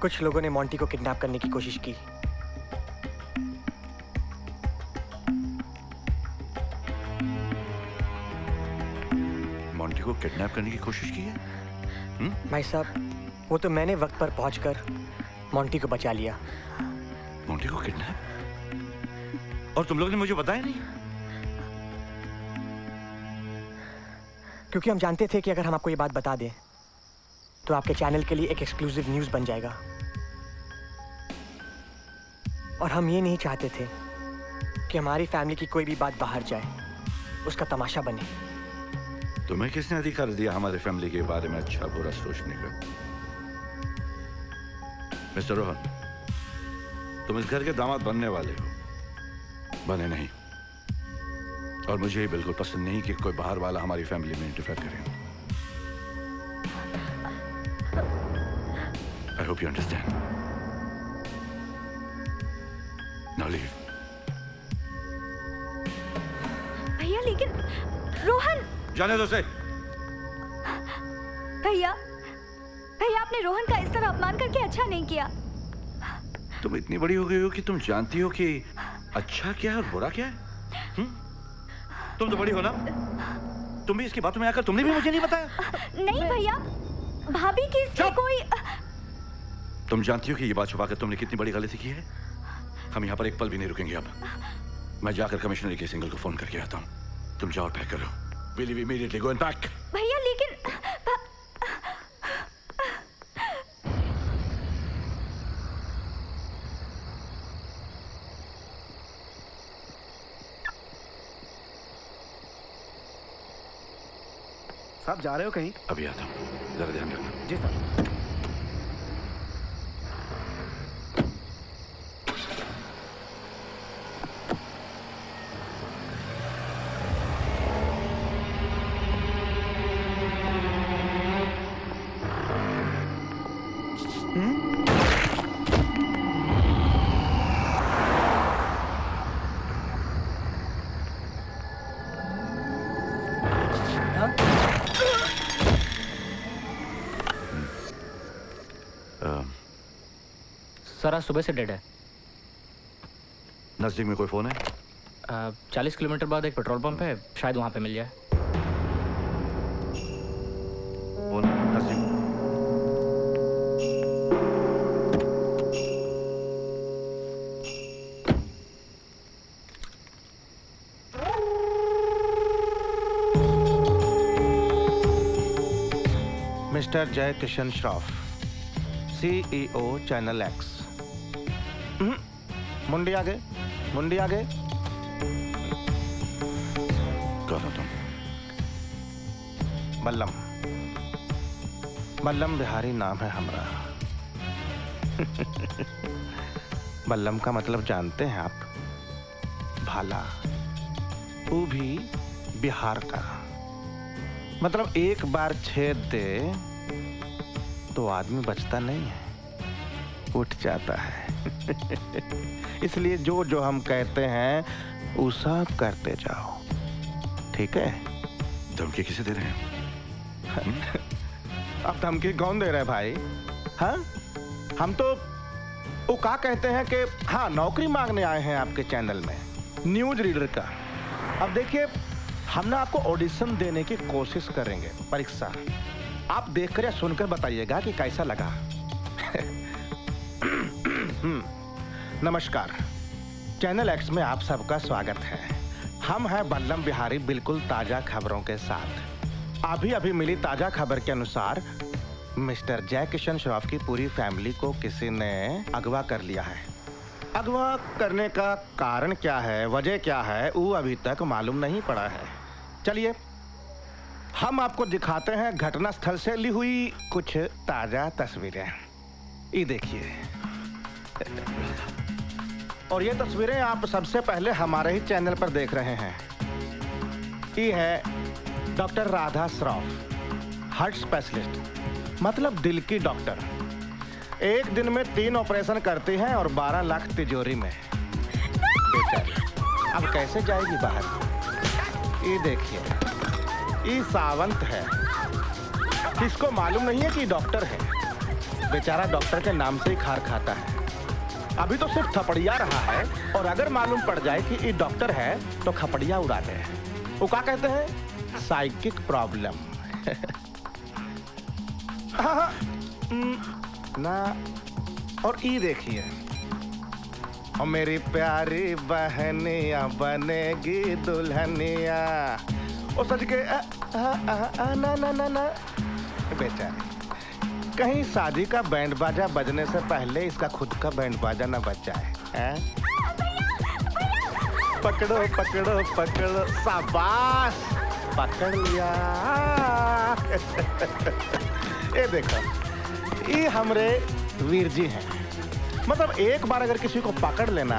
कुछ लोगों ने मोंटी को किडनैप करने की कोशिश की। मोंटी को किडनैप करने की कोशिश की है? भाई साहब, वो तो मैंने वक्त पर पहुंचकर मोंटी को बचा लिया। मोंटी को किडनैप? और तुम लोग ने मुझे बताया नहीं? क्योंकि हम जानते थे कि अगर हम आपको ये बात बता दें तो आपके चैनल के लिए एक एक्सक्लूसिव न्यूज़ बन जाएगा। और हम ये नहीं चाहते थे कि हमारी फैमिली की कोई भी बात बाहर जाए, उसका तमाशा बने। तुम्हें किसने अधिकार दिया हमारे फैमिली के बारे में अच्छा बुरा सोचने का? मिस्टर रोहन, तुम इस घर के दामाद बनने वाले हो, बने नहीं। और मुझे बिल्कुल पसंद नहीं कि कोई बाहर वाला हमारी फैमिली में इंटरफेयर करे। I hope you understand. Now leave. भैया लेकिन रोहन। जाने दो उसे। भैया, भैया आपने रोहन का इस तरह अपमान करके अच्छा नहीं किया। तुम इतनी बड़ी हो गई हो कि तुम जानती हो कि अच्छा क्या है और बुरा क्या है? तुम तो बड़ी हो ना? तुम भी इसकी बातों में आकर तुमने भी मुझे नहीं बताया? नहीं भैया, भाभी की इसमें कोई। तुम जानती हो कि ये बात छुपाकर तुमने कितनी बड़ी गलती की है? हम यहाँ पर एक पल भी नहीं रुकेंगे अब। मैं जाकर कमिश्नर के सिंगल को फोन करके आता हूँ। तुम जाओ, पैक करो। Will you immediately go and pack? भैया लेकिन साहब जा रहे हो कहीं? अभी आता हूँ, जरा ध्यान रखना। जी सर। सर आज सुबह से डेड है। नजदीक में कोई फोन है? 40 किलोमीटर बाद एक पेट्रोल पंप है, शायद वहां पे मिल जाए। फोन नजदीक। मिस्टर जय Kishan Shroff, CEO channel x. मुंडी आगे, मुंडी आगे। कौन हो तुम? बल्लम, बल्लम बिहारी नाम है हमारा। बल्लम का मतलब जानते हैं आप? भाला। वो भी बिहार का। मतलब एक बार छेद दे तो आदमी बचता नहीं है, उठ जाता है। इसलिए जो जो हम कहते हैं वो सब करते जाओ, ठीक है? धमकी किसे दे रहे हैं? अब धमकी कौन दे रहा है भाई? हाँ, हम तो वो क्या कहते हैं कि हाँ, नौकरी मांगने आए हैं आपके चैनल में, न्यूज रीडर का। अब देखिए, हम ना आपको ऑडिशन देने की कोशिश करेंगे, परीक्षा। आप देखकर या सुनकर बताइएगा कि कैसा लगा। नमस्कार, चैनल एक्स में आप सबका स्वागत है। हम हैं बल्लम बिहारी, बिल्कुल ताजा खबरों के साथ। अभी अभी मिली ताजा खबर के अनुसार मिस्टर जय किशन श्रॉफ की पूरी फैमिली को किसी ने अगवा कर लिया है। अगवा करने का कारण क्या है, वजह क्या है, वो अभी तक मालूम नहीं पड़ा है। चलिए हम आपको दिखाते हैं घटना स्थल से ली हुई कुछ ताजा तस्वीरें। ये देखिए, और ये तस्वीरें आप सबसे पहले हमारे ही चैनल पर देख रहे हैं। ये है doctor Radha Shroff, heart specialist, मतलब दिल की डॉक्टर। एक दिन में 3 ऑपरेशन करती हैं और 12 लाख तिजोरी में। अब कैसे जाएगी बाहर? ये देखिए, ये सावंत है, किसको मालूम नहीं है कि डॉक्टर है। बेचारा डॉक्टर के नाम से ही खार खाता है। अभी तो सिर्फ थपड़िया रहा है, और अगर मालूम पड़ जाए कि ये डॉक्टर है तो खपड़िया उड़ा दे। वो क्या कहते हैं, साइकिक प्रॉब्लम। ना, और ये देखिए, और मेरी प्यारी बहनिया बनेगी दुल्हनिया। और सच के ना ना ना ना, बेचारी, कहीं शादी का बैंड बाजा बजने से पहले इसका खुद का बैंड बाजा ना बज जाए। पकड़ो पकड़ो पकड़ो, शाबाश, पकड़ लिया। ये देखो, ये हमरे वीर जी हैं। मतलब एक बार अगर किसी को पकड़ लेना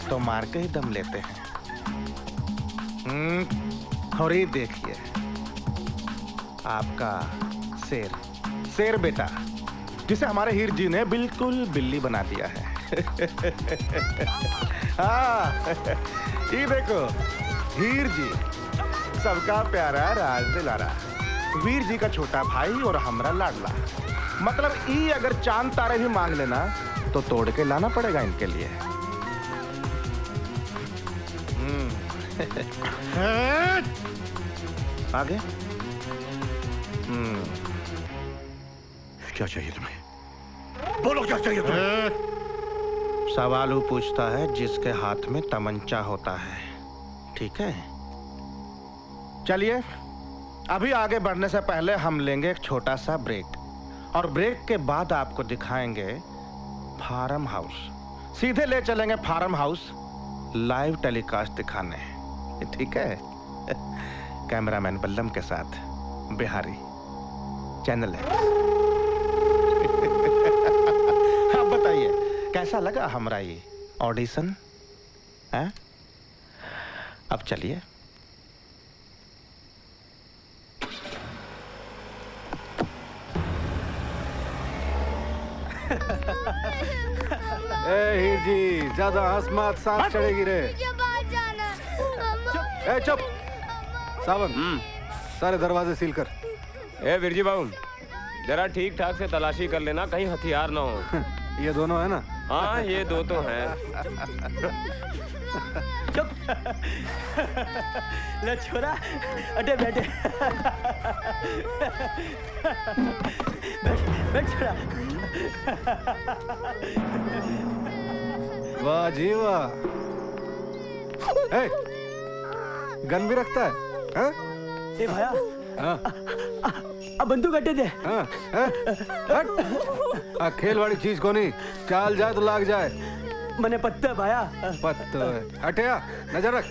तो मार के ही दम लेते हैं। और ये देखिए, आपका शेर, शेर बेटा, जिसे हमारे हीर जी ने बिल्कुल बिल्ली बना दिया है। हाँ, ये देखो, हीर जी, सबका प्यारा राज दिलारा, वीर जी का छोटा भाई और हमरा लाडला। मतलब ये अगर चांद तारे भी मांग लेना तो तोड़ के लाना पड़ेगा इनके लिए। आगे। क्या चाहिए तुम्हें? बोलो, क्या चाहिए तुम्हें? सवाल वो पूछता है जिसके हाथ में तमंचा होता है, ठीक है? चलिए, अभी आगे बढ़ने से पहले हम लेंगे एक छोटा सा ब्रेक, और ब्रेक के बाद आपको दिखाएंगे फार्म हाउस। सीधे ले चलेंगे फार्म हाउस, लाइव टेलीकास्ट दिखाने, ठीक है? कैमरामैन बल्लम के साथ बिहारी, चैनल है। आप बताइए, कैसा लगा हमारा ये ऑडिशन? अब चलिए। हीर जी, ज्यादा हंस मत, सांस चढ़ेगी रे। ए चुप, सावन, सारे दरवाजे सील कर। ए विरजी बाबू, जरा ठीक ठाक से तलाशी कर लेना, कहीं हथियार ना हो। ये दोनों है ना? हाँ, ये 2 तो हैं। चुप। ले छोरा, अटे बैठे। बैठ छोरा। वाह जी वाह। गन भी रखता है? हाँ? ए भैया, हाँ, बंदूक हटे दे। हाँ, खेल वाली चीज को नहीं, चाल जाए तो लाग जाए। मने पत्ता भाया, पत्ता हटिया, नजर रख।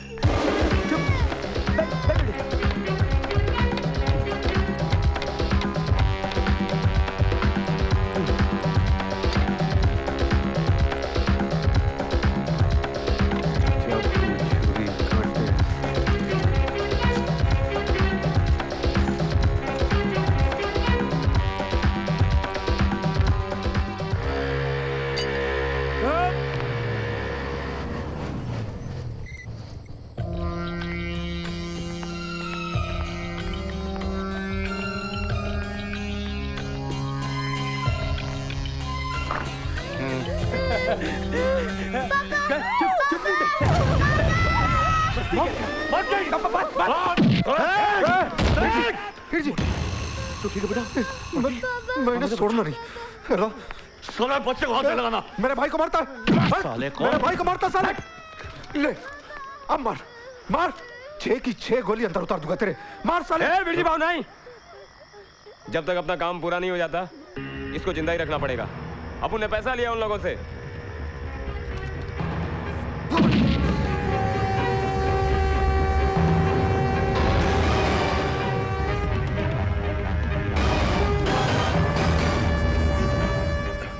तो ठीक है बेटा, मैं इन्हें छोड़ना नहीं। हेलो साले बच्चे को हाथ नहीं लगाना। मेरे भाई को मारता है साले को? मेरे भाई को मारता साले। ले अब मार मार, 6 की 6 गोली अंदर उतार दूंगा तेरे। मार साले। बिरजी भाव नहीं, जब तक अपना काम पूरा नहीं हो जाता इसको जिंदा ही रखना पड़ेगा। अपन ने पैसा लिया उन लोगों से।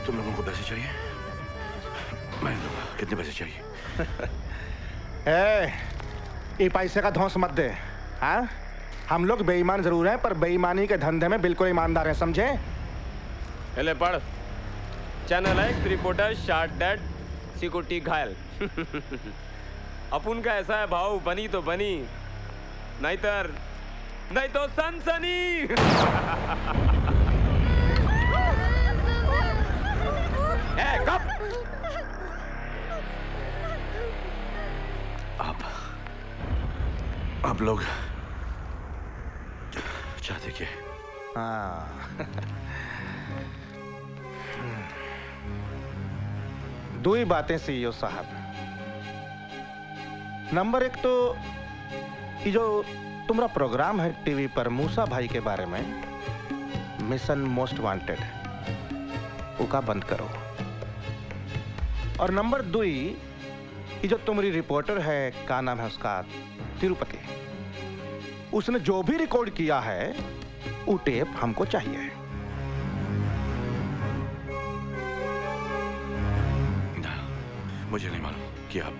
तुम लोगों को पैसे चाहिए? मैं दूंगा। कितने पैसे चाहिए? ये पैसे का धौंस मत दे। हाँ, हम लोग बेईमान जरूर हैं पर बेईमानी के धंधे में बिल्कुल ईमानदार हैं, समझे? पहले पढ़। Channel x reporter shot dead, security घायल। अपन का ऐसा है भाव, बनी तो बनी, नहीं तो सनसनी। कब? आप लोग चाहते क्या? हाँ। दो ही बातें सीईओ साहब। नंबर 1 तो ये जो तुम्हारा प्रोग्राम है टीवी पर मूसा भाई के बारे में, मिशन मोस्ट वांटेड, उसका बंद करो। और नंबर 2 ये जो तुम्हारी रिपोर्टर है, क्या नाम है उसका, तिरुपति, उसने जो भी रिकॉर्ड किया है वो टेप हमको चाहिए। ना, मुझे नहीं मालूम कि आप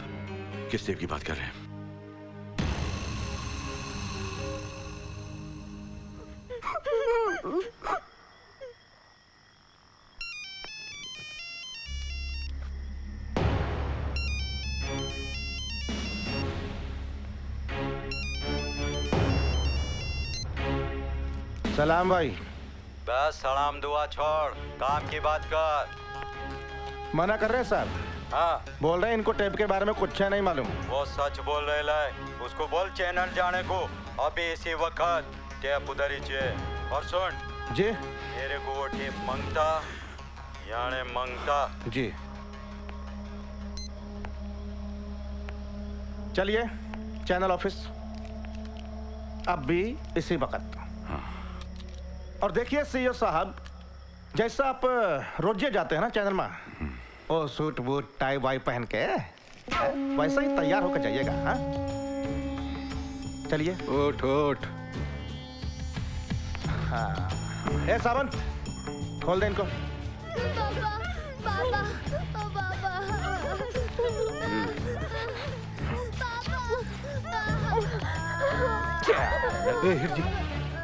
किस टेप की बात कर रहे हैं। सलाम भाई। बस सलाम दुआ छोड़, काम की बात कर। मना कर रहे हैं साहब? हाँ, बोल रहे हैं इनको टेप के बारे में कुछ नहीं मालूम। वो सच बोल रहे लाए, उसको बोल चैनल जाने को अभी इसी वक्त टेप उधर ही चे। और सुन जी, मेरे को वो टेप मांगता यानी मांगता जी। चलिए चैनल ऑफिस अब भी इसी वक्त। और देखिए सीईओ साहब, जैसा आप रोजे जाते हैं ना चैनल में, ओ सूट बूट टाई वाई पहन के वैसा ही तैयार होकर जाइएगा। हाँ, चलिए। उठ उठ। हाँ, ए सावंत, खोल दे इनको। बाबा, बाबा,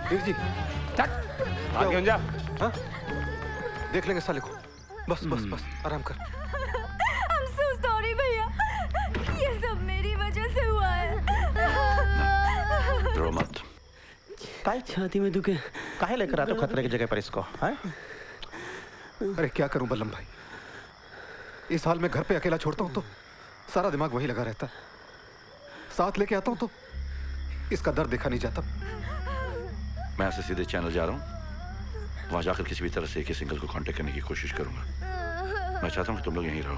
हिरजी, चट। आगे जा। हाँ? देख लेंगे साले को। बस बस बस, आराम कर। I'm so sorry भैया, ये सब मेरी वजह से हुआ है। रो मत। काहे छाती में दुखे? काहे लेकर आते हो खतरे की जगह पर इसको? हाँ? अरे क्या करूं बल्लम भाई, इस हाल में घर पे अकेला छोड़ता हूं तो सारा दिमाग वही लगा रहता है। साथ लेके आता हूं तो इसका दर्द देखा नहीं जाता। मैं ऐसे सीधे चैनल जा रहा हूँ, वहां जाकर किसी भी तरह से एक सिंगल को कांटेक्ट करने की कोशिश करूंगा। मैं चाहता हूँ कि तुम लोग यहीं रहो।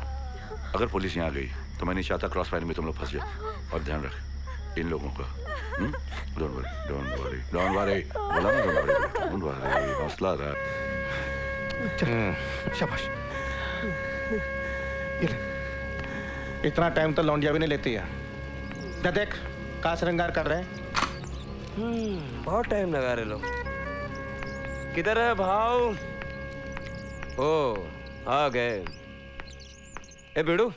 अगर पुलिस यहाँ आ गई तो मैं नहीं चाहता क्रॉस फायर में तुम लोग फंस जाओ। और ध्यान रख इन लोगों का। Don't worry, don't worry, don't worry, बोला ना डोंट वरी, डोंट वरी, हौसला रख। शाबाश। इतना टाइम तो लौंडिया भी नहीं लेती है। देख कहाँ श्रृंगार कर रहे हैं। बहुत टाइम लगा रहे लोग। किधर है भाव? ओ आ गए। ए बेड़ू,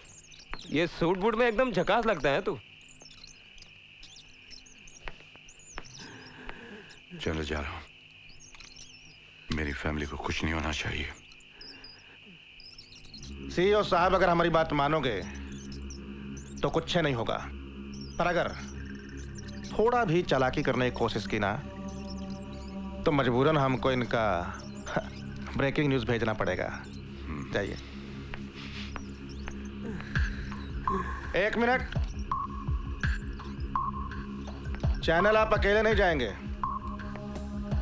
ये सूट बूट में एकदम झकास लगता है तू। चलो जा रहा हूँ, मेरी फैमिली को कुछ नहीं होना चाहिए। सीईओ साहब, अगर हमारी बात मानोगे तो कुछ नहीं होगा, पर अगर थोड़ा भी चालाकी करने की कोशिश की ना तो मजबूरन हमको इनका ब्रेकिंग न्यूज़ भेजना पड़ेगा। जाइए। एक मिनट। चैनल आप अकेले नहीं जाएंगे,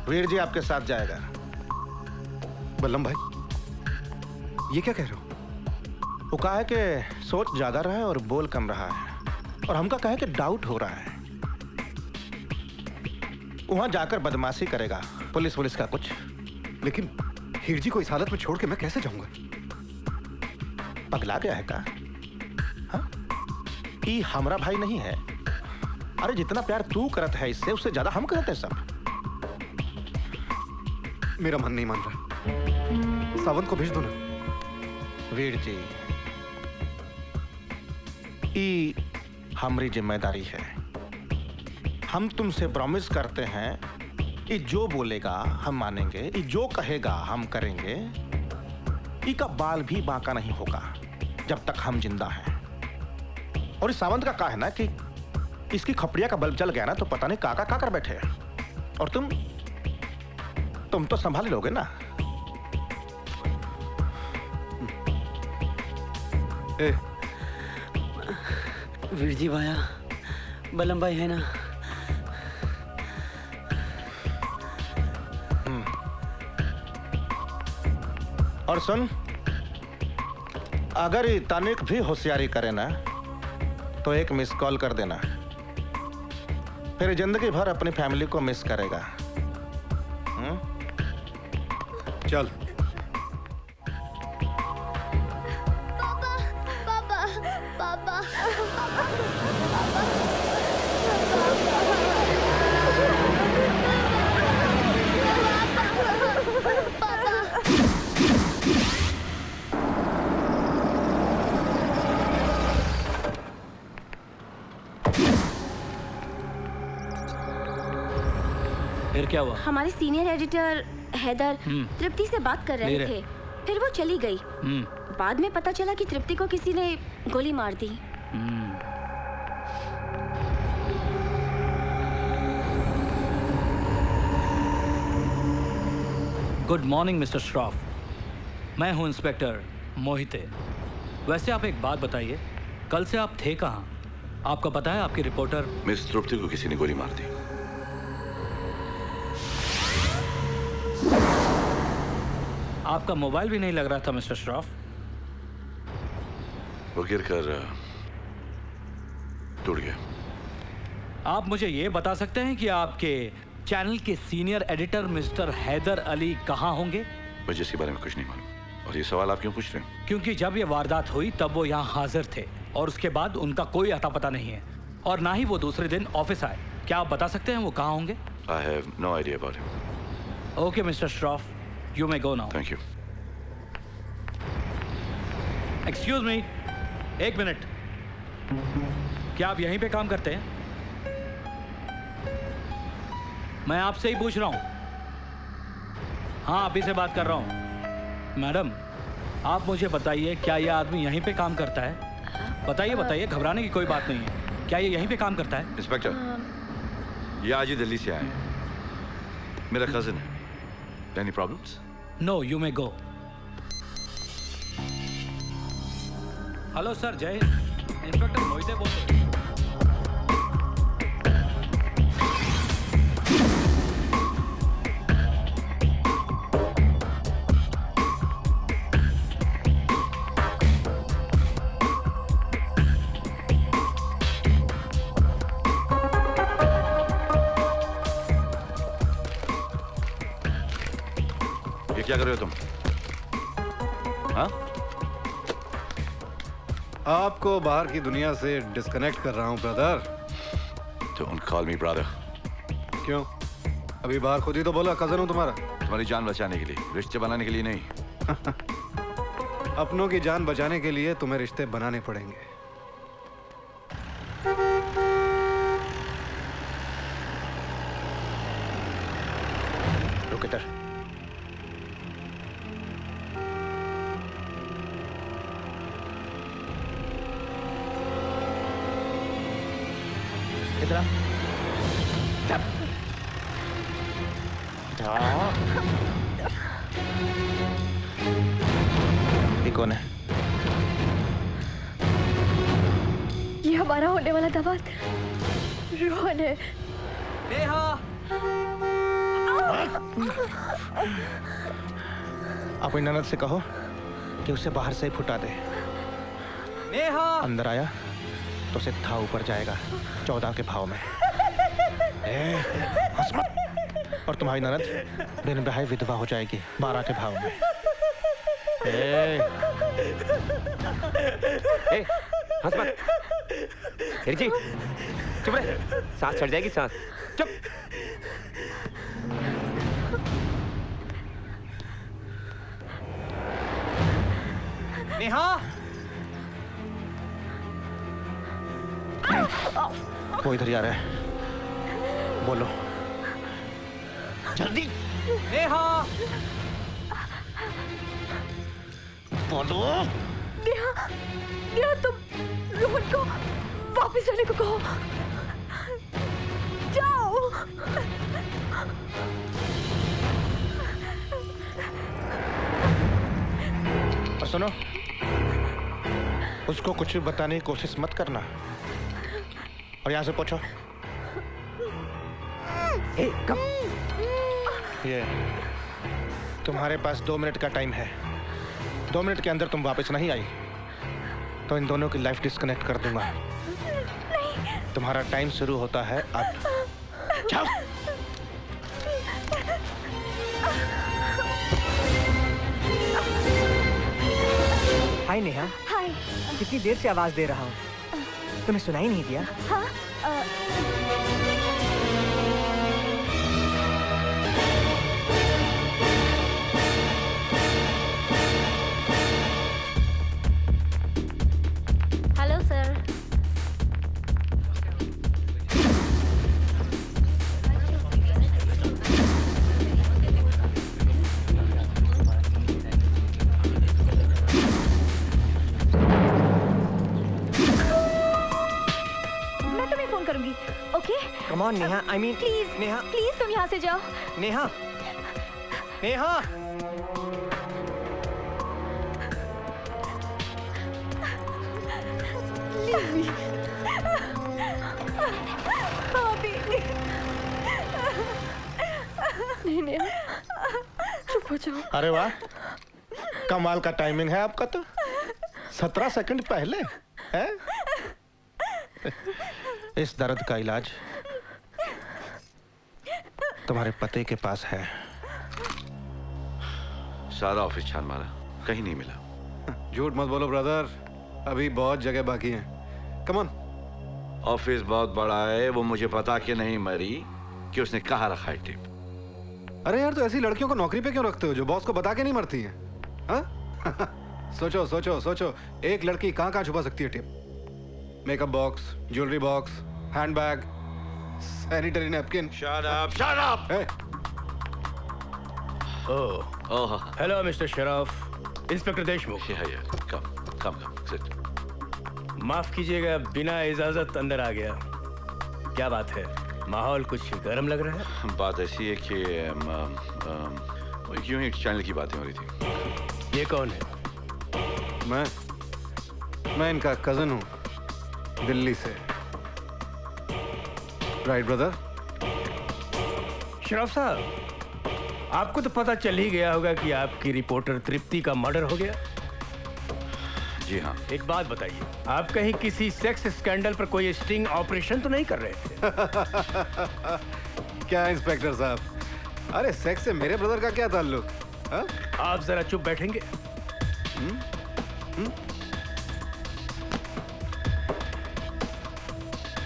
वीर जी आपके साथ जाएगा। बल्लम भाई, ये क्या कह रहे हो? वो कहा है कि सोच ज्यादा रहा है और बोल कम रहा है, और हमका कहा है कि डाउट हो रहा है। वहां जाकर बदमाशी करेगा, पुलिस का कुछ। लेकिन हीर जी को इस हालत में छोड़ के मैं कैसे जाऊंगा? पगला गया है का? हाँ? ये हमारा भाई नहीं है। अरे जितना प्यार तू करत है इससे, उससे ज्यादा हम करते हैं सब। मेरा मन नहीं मान रहा। सावंत को भेज दो ना। वीर जी, ये हमारी जिम्मेदारी है। हम तुमसे प्रॉमिस करते हैं, ये जो बोलेगा हम मानेंगे, ये जो कहेगा हम करेंगे। इसका बाल भी बांका नहीं होगा जब तक हम जिंदा हैं। और इस सावंत का कहा है ना कि इसकी खपड़िया का बल्ब जल गया ना तो पता नहीं काका का कर बैठे। और तुम तो संभाल लोगे ना। वीर जी भाया, बल्लम भाई है ना? और सुन, अगर ये तनिक भी होशियारी करे ना तो एक मिस कॉल कर देना, फिर जिंदगी भर अपनी फैमिली को मिस करेगा। चल। पापा, पापा, फिर क्या हुआ? हमारे सीनियर एडिटर हैदर तृप्ति से बात कर रहे थे, फिर वो चली गई। बाद में पता चला कि तृप्ति को किसी ने गोली मार दी। गुड मॉर्निंग मिस्टर श्रॉफ, मैं हूं इंस्पेक्टर मोहिते। वैसे आप एक बात बताइए, कल से आप थे कहाँ? आपको पता है आपकी रिपोर्टर मिस तृप्ति को किसी ने गोली मार दी। आपका मोबाइल भी नहीं लग रहा था मिस्टर श्रॉफ। वो गिरकर टूट गया। आप मुझे ये बता सकते हैं कि आपके चैनल के senior editor mister Haider Ali कहाँ होंगे? मुझे इसके बारे में कुछ नहीं मालूम। और ये सवाल आप क्यों पूछ रहे हैं? क्योंकि जब ये वारदात हुई तब वो यहाँ हाजिर थे और उसके बाद उनका कोई अता पता नहीं है, और ना ही वो दूसरे दिन ऑफिस आए। क्या आप बता सकते हैं वो कहाँ होंगे? I have no idea about him. Okay, Mr. Shroff, you may go now. Thank you. Excuse me, एक मिनट। क्या आप यहीं पे काम करते हैं? मैं आपसे ही पूछ रहा हूँ। हाँ, आप ही से बात कर रहा हूँ। मैडम, आप मुझे बताइए, क्या ये आदमी यहीं पे काम करता है? बताइए बताइए, घबराने की कोई बात नहीं है। क्या ये यहीं पे काम करता है? इंस्पेक्टर, ये आज ही दिल्ली से आए हैं। मेरा कजिन है। Any problems? No, you may go. Hello sir, जय हिंद। इंस्पेक्टर मोहिते बोल रहे हैं। क्या कर रहे हो तुम? हाँ? आपको बाहर की दुनिया से डिस्कनेक्ट कर रहा हूँ brother. Don't call me brother. क्यों? अभी बाहर खुद ही तो बोला कजन हूँ तुम्हारा। तुम्हारी जान बचाने के लिए, रिश्ते बनाने के लिए नहीं। अपनों की जान बचाने के लिए तुम्हें रिश्ते बनाने पड़ेंगे। रुक इधर। इधर ये कौन है? हमारा होने वाला दामाद रोहन है। नेहा! अपनी ननद से कहो कि उसे बाहर से ही फुटा दे। नेहा! अंदर आया तो सीधा ऊपर जाएगा 14 के भाव में। हंस मत। और तुम्हारी ननद बिन ब्याह विधवा हो जाएगी 12 के भाव में। हंस मत। जी चुप रहे, सांस चढ़ जाएगी सांस। चुप। नेहा! वो इधर आ रहा है, बोलो जल्दी। नेहा! बोलो। नेहा, नेहा तुम रोहन को वापस आने को कहो। जाओ। और सुनो, उसको कुछ भी बताने की कोशिश मत करना। और यहाँ से पूछो। कब? ये तुम्हारे पास 2 मिनट का टाइम है। 2 मिनट के अंदर तुम वापस नहीं आई तो इन दोनों की लाइफ डिस्कनेक्ट कर दूंगा। तुम्हारा टाइम शुरू होता है अब। जाओ। हाय नेहा। हाय। कितनी देर से आवाज दे रहा हूँ, तुम्हें सुनाई नहीं दिया? हाँ? Hello sir. मैं तुम्हें फोन करूंगी, okay? Come on Neha, I mean please Neha. Please तुम यहाँ से जाओ। नेहा! नेहा! नहीं नेहा, चुप हो जाओ। अरे वाह, कमाल का टाइमिंग है आपका तो। 17 सेकंड पहले है? इस दर्द का इलाज तुम्हारे पति के पास है। सारा ऑफिस छान मारा, कहीं नहीं मिला। झूठ मत बोलो ब्रदर, अभी बहुत जगह बाकी है। Come on. ऑफिस बहुत बड़ा है, वो मुझे पता कि नहीं मरी कि उसने कहाँ रखा है टिप। अरे यार, तो ऐसी लड़कियों को नौकरी पे क्यों रखते हो जो बॉस को बता के नहीं मरती है? हाँ? सोचो सोचो सोचो, एक लड़की कहाँ कहाँ छुपा सकती है tip? Makeup box, jewellery box, handbag, sanitary napkin. Shut up, shut up! Oh, hello mister Sharaf, inspector Deshmukh. Come sit. माफ कीजिएगा, बिना इजाजत अंदर आ गया। क्या बात है, माहौल कुछ गर्म लग रहा है? बात ऐसी है कि यूं ही चैनल की बातें हो रही थी। ये कौन है? मैं इनका कजन हूँ, दिल्ली से। Right brother? शराफ साहब, आपको तो पता चल ही गया होगा कि आपकी रिपोर्टर तृप्ति का मर्डर हो गया। जी हाँ। एक बात बताइए, आप कहीं किसी सेक्स स्कैंडल पर कोई स्टिंग ऑपरेशन तो नहीं कर रहे थे? क्या इंस्पेक्टर साहब, अरे सेक्स से मेरे ब्रदर का क्या ताल्लुक? आप जरा चुप बैठेंगे?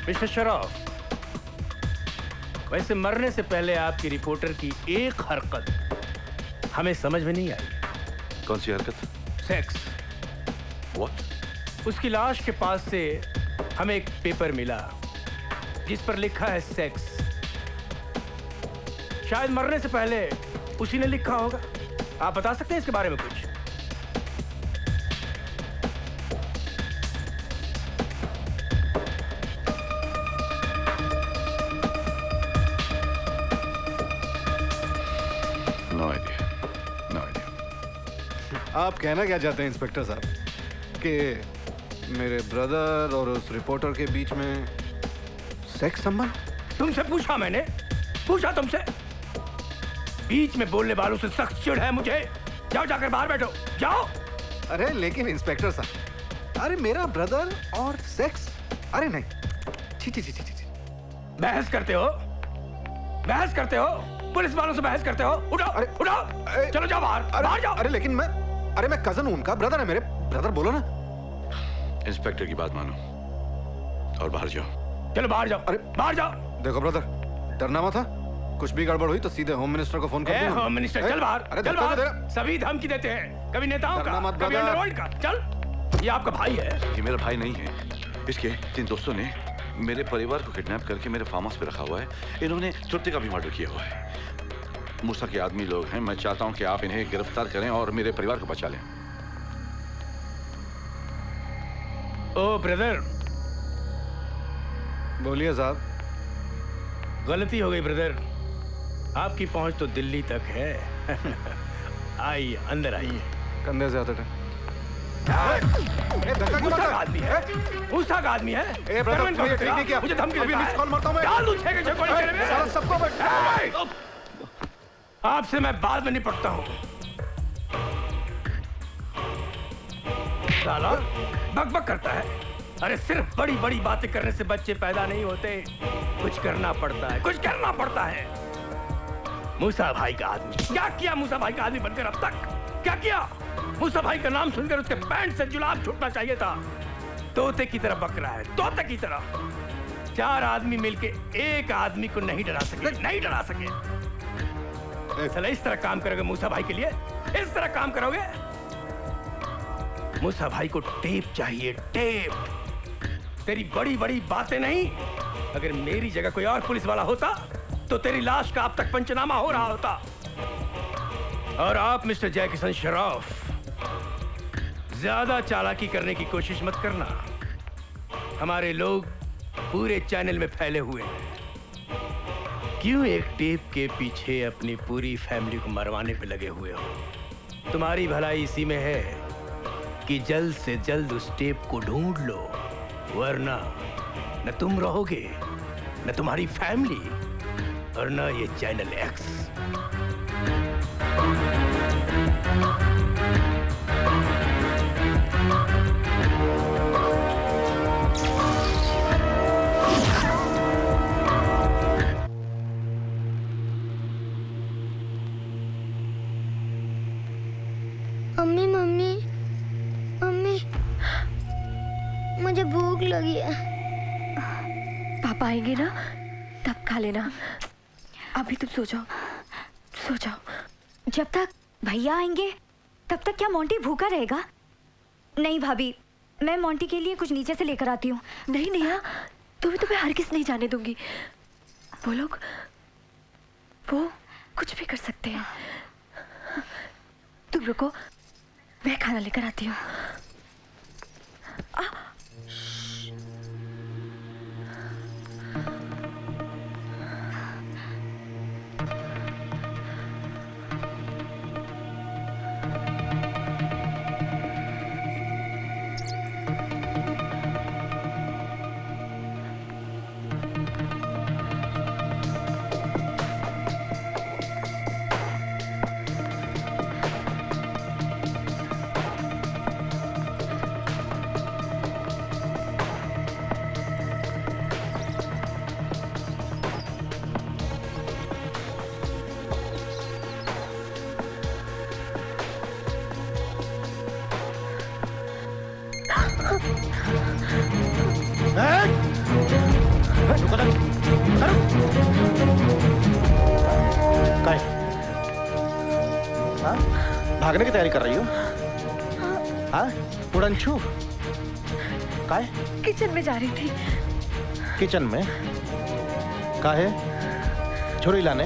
मिस्टर शराफ, वैसे मरने से पहले आपकी रिपोर्टर की एक हरकत हमें समझ में नहीं आई। कौन सी हरकत? सेक्स। What? उसकी लाश के पास से हमें एक पेपर मिला जिस पर लिखा है सेक्स। शायद मरने से पहले उसी ने लिखा होगा। आप बता सकते हैं इसके बारे में कुछ? आप कहना क्या चाहते हैं इंस्पेक्टर साहब कि मेरे ब्रदर और उस रिपोर्टर के बीच में सेक्स संबंध? तुमसे पूछा मैंने, पूछा तुमसे। बीच में बोलने वालों से सख्त चिढ़ है मुझे। जाओ जाकर बाहर बैठो, जाओ। अरे लेकिन इंस्पेक्टर साहब, अरे मेरा ब्रदर और सेक्स? अरे नहीं, छी छी छी छी छी। बहस करते हो, बहस करते हो, पुलिस वालों से बहस करते हो। उठाओ, अरे उठाओ, चलो जाओ बाहर, बाहर जाओ। अरे लेकिन मैं कजन हूं उनका, ब्रदर है मेरे। ब्रदर बोलो ना। इंस्पेक्टर की बात मानो और बाहर जाओ। चलो बाहर जाओ, अरे बाहर जाओ। देखो ब्रदर, डरना मत था। कुछ भी गड़बड़ हुई तो सीधे होम मिनिस्टर को फोन कर दो। होम मिनिस्टर, चल बाहर, अरे चल बाहर। सभी धमकी देते हैं, कभी नेताओं का, कभी अंडरवर्ल्ड का। चल, ये आपका भाई है। ये मेरा भाई नहीं है। इसके 3 दोस्तों ने मेरे परिवार को किडनैप करके मेरे फार्म हाउस पे रखा हुआ है। इन्होंने तृप्ति का भी मर्डर किया हुआ है। मूसा के आदमी लोग हैं। मैं चाहता हूं कि आप इन्हें गिरफ्तार करें और मेरे परिवार को बचा लें। ओ ब्रदर। बोलिए साहब। गलती हो गई ब्रदर, आपकी पहुंच तो दिल्ली तक है। आइए, अंदर आइए। कंधे से आते थे। मूसा का आदमी है, मूसा का आदमी है। मुझे धमकी देता है। डाल दूं 6 के 6 गोली तेरे में। आपसे मैं बाद में निपटता हूँ। साला बकबक करता है। अरे सिर्फ बड़ी बड़ी बातें करने से बच्चे पैदा नहीं होते, कुछ करना पड़ता है, कुछ करना पड़ता है। मूसा भाई का आदमी, क्या किया मूसा भाई का आदमी बनकर अब तक? क्या किया? मूसा भाई का नाम सुनकर उसके पैंट से जुलाब छूटना चाहिए था। तोते की तरह बक रहा है, तोते की तरह। 4 आदमी मिलके एक आदमी को नहीं डरा सके, नहीं डरा सके। चलो इस तरह काम करोगे मूसा भाई के लिए? इस तरह काम करोगे? मूसा भाई को टेप चाहिए, टेप। तेरी बड़ी बड़ी बातें नहीं। अगर मेरी जगह कोई और पुलिस वाला होता तो तेरी लाश का अब तक पंचनामा हो रहा होता। और आप मिस्टर जयकिशन श्रॉफ, ज्यादा चालाकी करने की कोशिश मत करना। हमारे लोग पूरे चैनल में फैले हुए हैं। क्यों एक टेप के पीछे अपनी पूरी फैमिली को मरवाने पे लगे हुए हो? तुम्हारी भलाई इसी में है कि जल्द से जल्द उस टेप को ढूंढ लो, वरना न तुम रहोगे, न तुम्हारी फैमिली, और न ये channel x. Mummy mummy mummy, मुझे भूख लगी है। पापा आएंगे ना तब खा लेना। अभी तुम सो जाओ, सो जाओ। जब तक भैया आएंगे तब तक क्या मोंटी भूखा रहेगा? नहीं भाभी, मैं मोंटी के लिए कुछ नीचे से लेकर आती हूँ। नहीं नेहा, तुम्हें हरगिज़ नहीं जाने दूंगी। वो लोग वो कुछ भी कर सकते हैं। तुम रुको, मैं खाना लेकर आती हूँ। भागने की तैयारी कर रही हो? हाँ, उड़नछू? काय? किचन में जा रही थी। किचन में? काहे? छुरी लाने?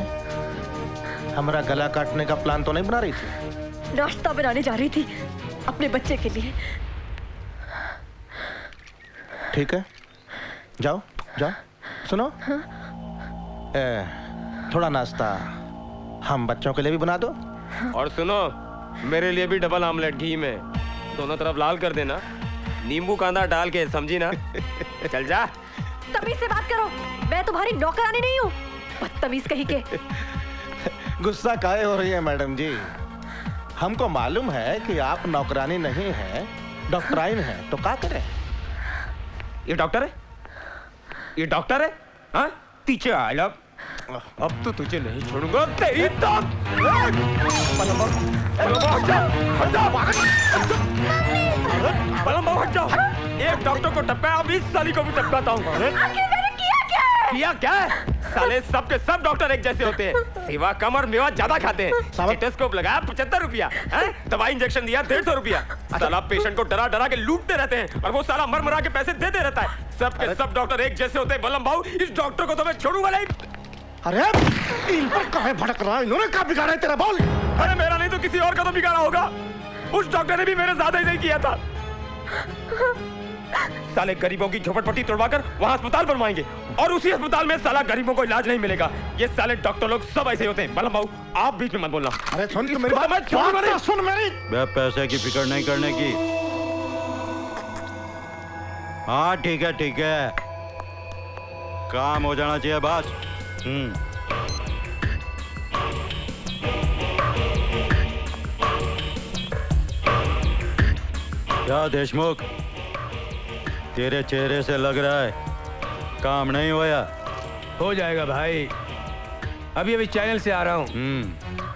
हमारा गला काटने का प्लान तो नहीं बना रही थी? नाश्ता बनाने जा रही थी अपने बच्चे के लिए। ठीक है, जाओ जाओ। सुनो, थोड़ा नाश्ता हम बच्चों के लिए भी बना दो। और सुनो, मेरे लिए भी डबल आमलेट घी में, दोनों तरफ लाल कर देना। नींबू कांदा डाल के, समझी ना? चल जा। तमीज से बात करो, मैं तुम्हारी नौकरानी नहीं हूँ, बदतमीज कहीं के। गुस्सा काहे हो रही है मैडम जी? हमको मालूम है कि आप नौकरानी नहीं है, डॉक्टराइन है, तो क्या करें? ये डॉक्टर है? ये डॉक्टर है? हाँ? पीछे आ लो। अब तो तुझे नहीं छोड़ूंगा। तेरी तो हट जाओ। एक डॉक्टर को टपकाया, अब इस साली को भी टपकाता हूँ। किया क्या? साले सब के सब डॉक्टर एक जैसे होते हैं, सेवा कम और मेवा ज्यादा खाते हैं। स्टेथोस्कोप लगाया 75 रुपया, दवाई इंजेक्शन दिया 150 रुपया। साला पेशेंट को डरा डरा के लूटते रहते हैं और वो साला मर मरा के पैसे देते रहता है। सब के सब डॉक्टर एक जैसे होते हैं। बलम भाऊ, इस डॉक्टर को तो मैं छोड़ूंगा नहीं। अरे इन पर काहे भड़क रहा है? इन्होंने क्या बिगाड़ा है तेरा? बोल। अरे मेरा नहीं तो किसी और का तो बिगाड़ा होगा। उस डॉक्टर ने भी मेरे ज्यादा ही नहीं किया था। साले गरीबों की झोपड़पट्टी तोड़वाकर वहाँ अस्पताल बनवाएंगे और उसी अस्पताल में साला गरीबों को इलाज नहीं मिलेगा। ये साले डॉक्टर लोग सब ऐसे होते हैं। बलम भाऊ, आप बीच में मत बोलना। अरे सुन तो मेरी बात, सुन मेरी। पैसे की फिक्र नहीं करने की। हाँ ठीक है, काम हो जाना चाहिए बस। क्या देशमुख, तेरे चेहरे से लग रहा है काम नहीं होया? हो जाएगा भाई, अभी चैनल से आ रहा हूँ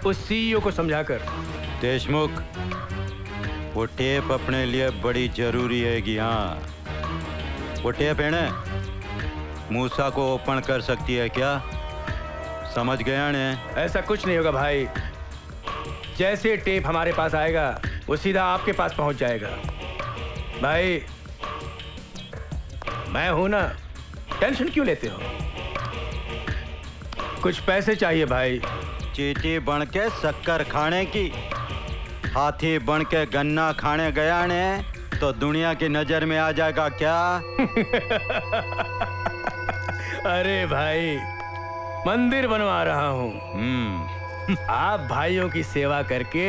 उस सीईओ को समझाकर। देशमुख, वो टेप अपने लिए बड़ी जरूरी है कि हाँ, वो टेप है ना, मूसा को ओपन कर सकती है क्या? समझ गया ने? ऐसा कुछ नहीं होगा भाई, जैसे टेप हमारे पास आएगा वो सीधा आपके पास पहुंच जाएगा। भाई मैं हूं ना, टेंशन क्यों लेते हो? कुछ पैसे चाहिए भाई। चीटी बन के शक्कर खाने की, हाथी बन के गन्ना खाने गया ने तो दुनिया की नजर में आ जाएगा क्या? अरे भाई, मंदिर बनवा रहा हूँ। आप भाइयों की सेवा करके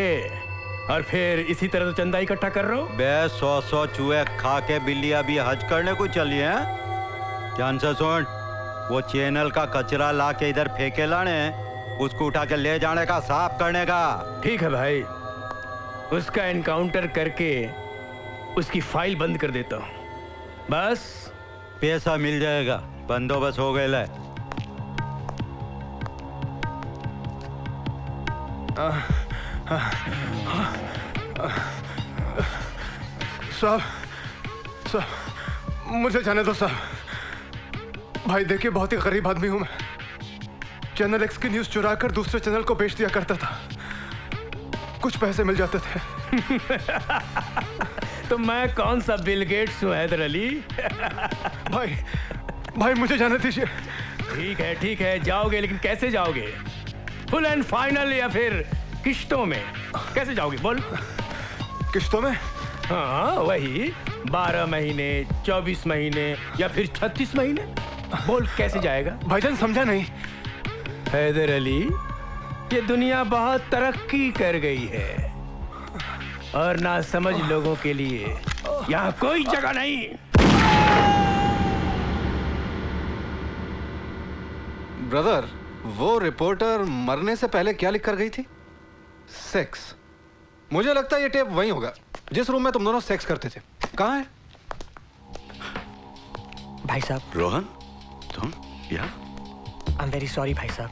और फिर इसी तरह तो चंदा इकट्ठा कर रहे हो। बे 100 चूहे खा के बिल्लियां भी हज करने को चली हैं। ध्यान से सुन, वो चैनल का कचरा ला के इधर फेंके लाने, उसको उठा के ले जाने का, साफ करने का। ठीक है भाई, उसका एनकाउंटर करके उसकी फाइल बंद कर देता हूँ। बस पैसा मिल जाएगा, बंदोबस्त हो गया। साहब, मुझे जाने दो साहब। भाई देखिए, बहुत ही गरीब आदमी हूं मैं। चैनल एक्स की न्यूज चुरा कर दूसरे चैनल को बेच दिया करता था, कुछ पैसे मिल जाते थे। तो मैं कौन सा बिल गेट्स हूँ हैदर अली? भाई मुझे जाने दीजिए। ठीक है, जाओगे, लेकिन कैसे जाओगे? फुल एंड फाइनल या फिर किश्तों में? कैसे जाओगे बोल? किश्तों में? हाँ वही 12 महीने, 24 महीने या फिर 36 महीने। बोल कैसे जाएगा? भाईजान समझा नहीं। हैदर अली, ये दुनिया बहुत तरक्की कर गई है और ना समझ लोगों के लिए यहाँ कोई जगह नहीं। ब्रदर, वो रिपोर्टर मरने से पहले क्या लिख कर गई थी? सेक्स। मुझे लगता है ये टेप वही होगा जिस रूम में तुम दोनों सेक्स करते थे। कहाँ है? भाई साहब। रोहन, तुम? या? आई एम वेरी सॉरी भाई साहब,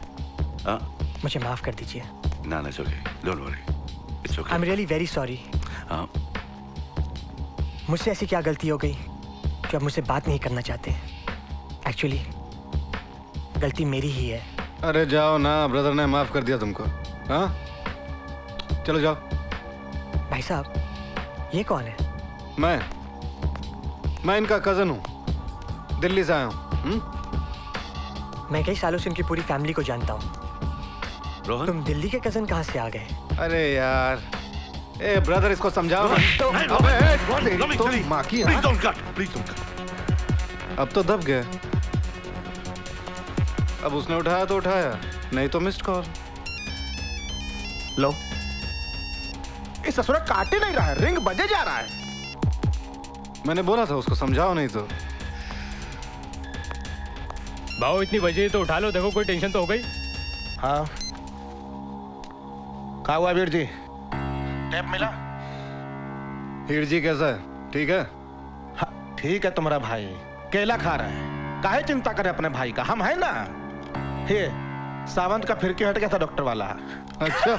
मुझे माफ कर दीजिए। ना it's okay, don't worry, it's okay. I am really very sorry. मुझसे ऐसी क्या गलती हो गई कि आप मुझसे बात नहीं करना चाहते? एक्चुअली गलती मेरी ही है। अरे जाओ ना, ब्रदर ने माफ कर दिया तुमको। हाँ, चलो जाओ। भाई साहब, ये कौन है? मैं इनका कजन हूँ, दिल्ली से आया हूँ। मैं कई सालों से इनकी पूरी फैमिली को जानता हूँ। तुम दिल्ली के कजन कहाँ से आ गए? अरे यार, ए ब्रदर, इसको समझाओ। माँ की। अब तो दब गए। अब उसने उठाया तो उठाया, नहीं तो मिस्ड कॉल। लो, इस ससुरा काटे नहीं रहा है, रिंग बजे जा रहा है। मैंने बोला था उसको समझाओ, नहीं तो। भाव इतनी बजे तो उठा लो, देखो कोई टेंशन तो हो गई। हाँ क्या हुआ वीर जी, टेप मिला? हीर जी कैसा है, ठीक है? हाँ, ठीक है। तुम्हारा भाई केला खा रहा है, काहे चिंता करे अपने भाई का, हम है ना। ये सावंत का फिरकी हट गया था डॉक्टर वाला। अच्छा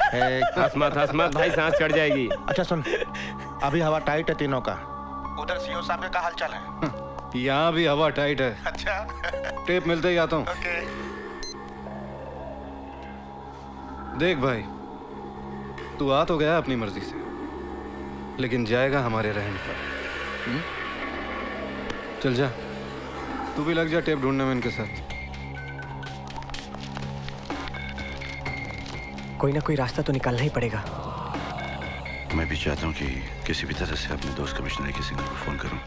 हसमत भाई सांस चढ़ जाएगी। अच्छा सुन, अभी हवा टाइट है तीनों का। उधर सीओ साहब का क्या हाल चाल है? यहाँ भी हवा टाइट है। अच्छा टेप मिलते ही आता हूँ। देख भाई, तू आ तो गया अपनी मर्जी से, लेकिन जाएगा हमारे रहने पर। चल जा, तू भी लग जा टेप ढूंढने में इनके साथ। कोई ना कोई रास्ता तो निकालना ही पड़ेगा। मैं भी चाहता हूँ कि किसी भी तरह से अपने दोस्त कमिश्नर के सिग्नल को फोन करूं,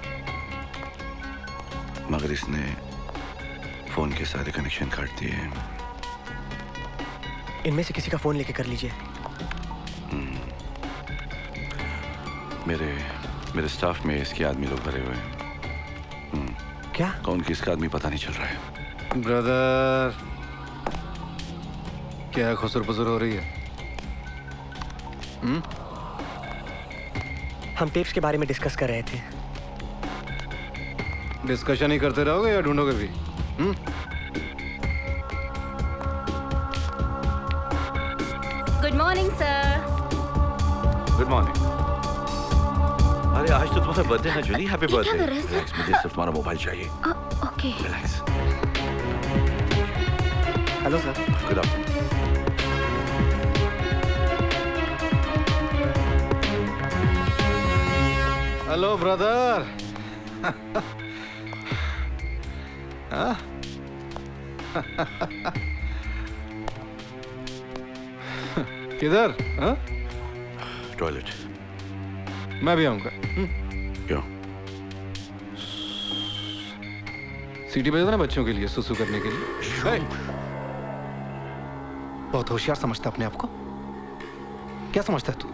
मगर इसने फोन के सारे कनेक्शन काट दिए हैं। इनमें से किसी का फोन लेके कर लीजिए। मेरे स्टाफ में इसके आदमी लोग भरे हुए हैं। क्या? कौन किसका आदमी पता नहीं चल रहा है। ब्रदर, क्या खुसर पुसर हो रही है? हम टेप्स के बारे में डिस्कस कर रहे थे। डिस्कशन ही करते रहोगे या ढूंढोगे भी? Good morning sir. Good morning. अरे आज तो तुम्हारा बर्थडे है जूली, हैप्पी बर्थडे। रिलैक्स, मुझे सिर्फ तुम्हारा मोबाइल चाहिए। Okay. Relax. Hello sir. Good afternoon. Hello brother. किधर? टॉयलेट। मैं भी आऊंगा। क्यों? सीटी बजा ना बच्चों के लिए, सुसु करने के लिए। बहुत होशियार समझता अपने आप को। क्या समझता है तू?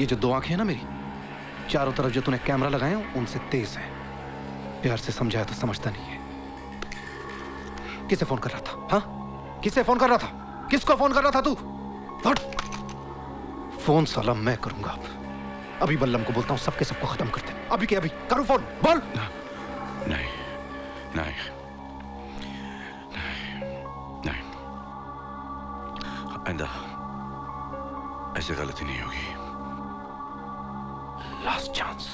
ये जो 2 आंखें हैं ना मेरी, चारों तरफ जो तूने कैमरा लगाए हैं उनसे तेज है। प्यार से समझाया तो समझता नहीं है। किसे फोन कर रहा था? हाँ, किसे फोन कर रहा था? किसको फोन कर रहा था तू? फोन साला मैं करूंगा अब। अभी बल्लम को बोलता हूँ, सबके सबको खत्म कर दे। अभी के अभी करूँ फोन, बोल। नहीं नहीं नहीं, आइंदा ऐसी गलती नहीं होगी। Last chance.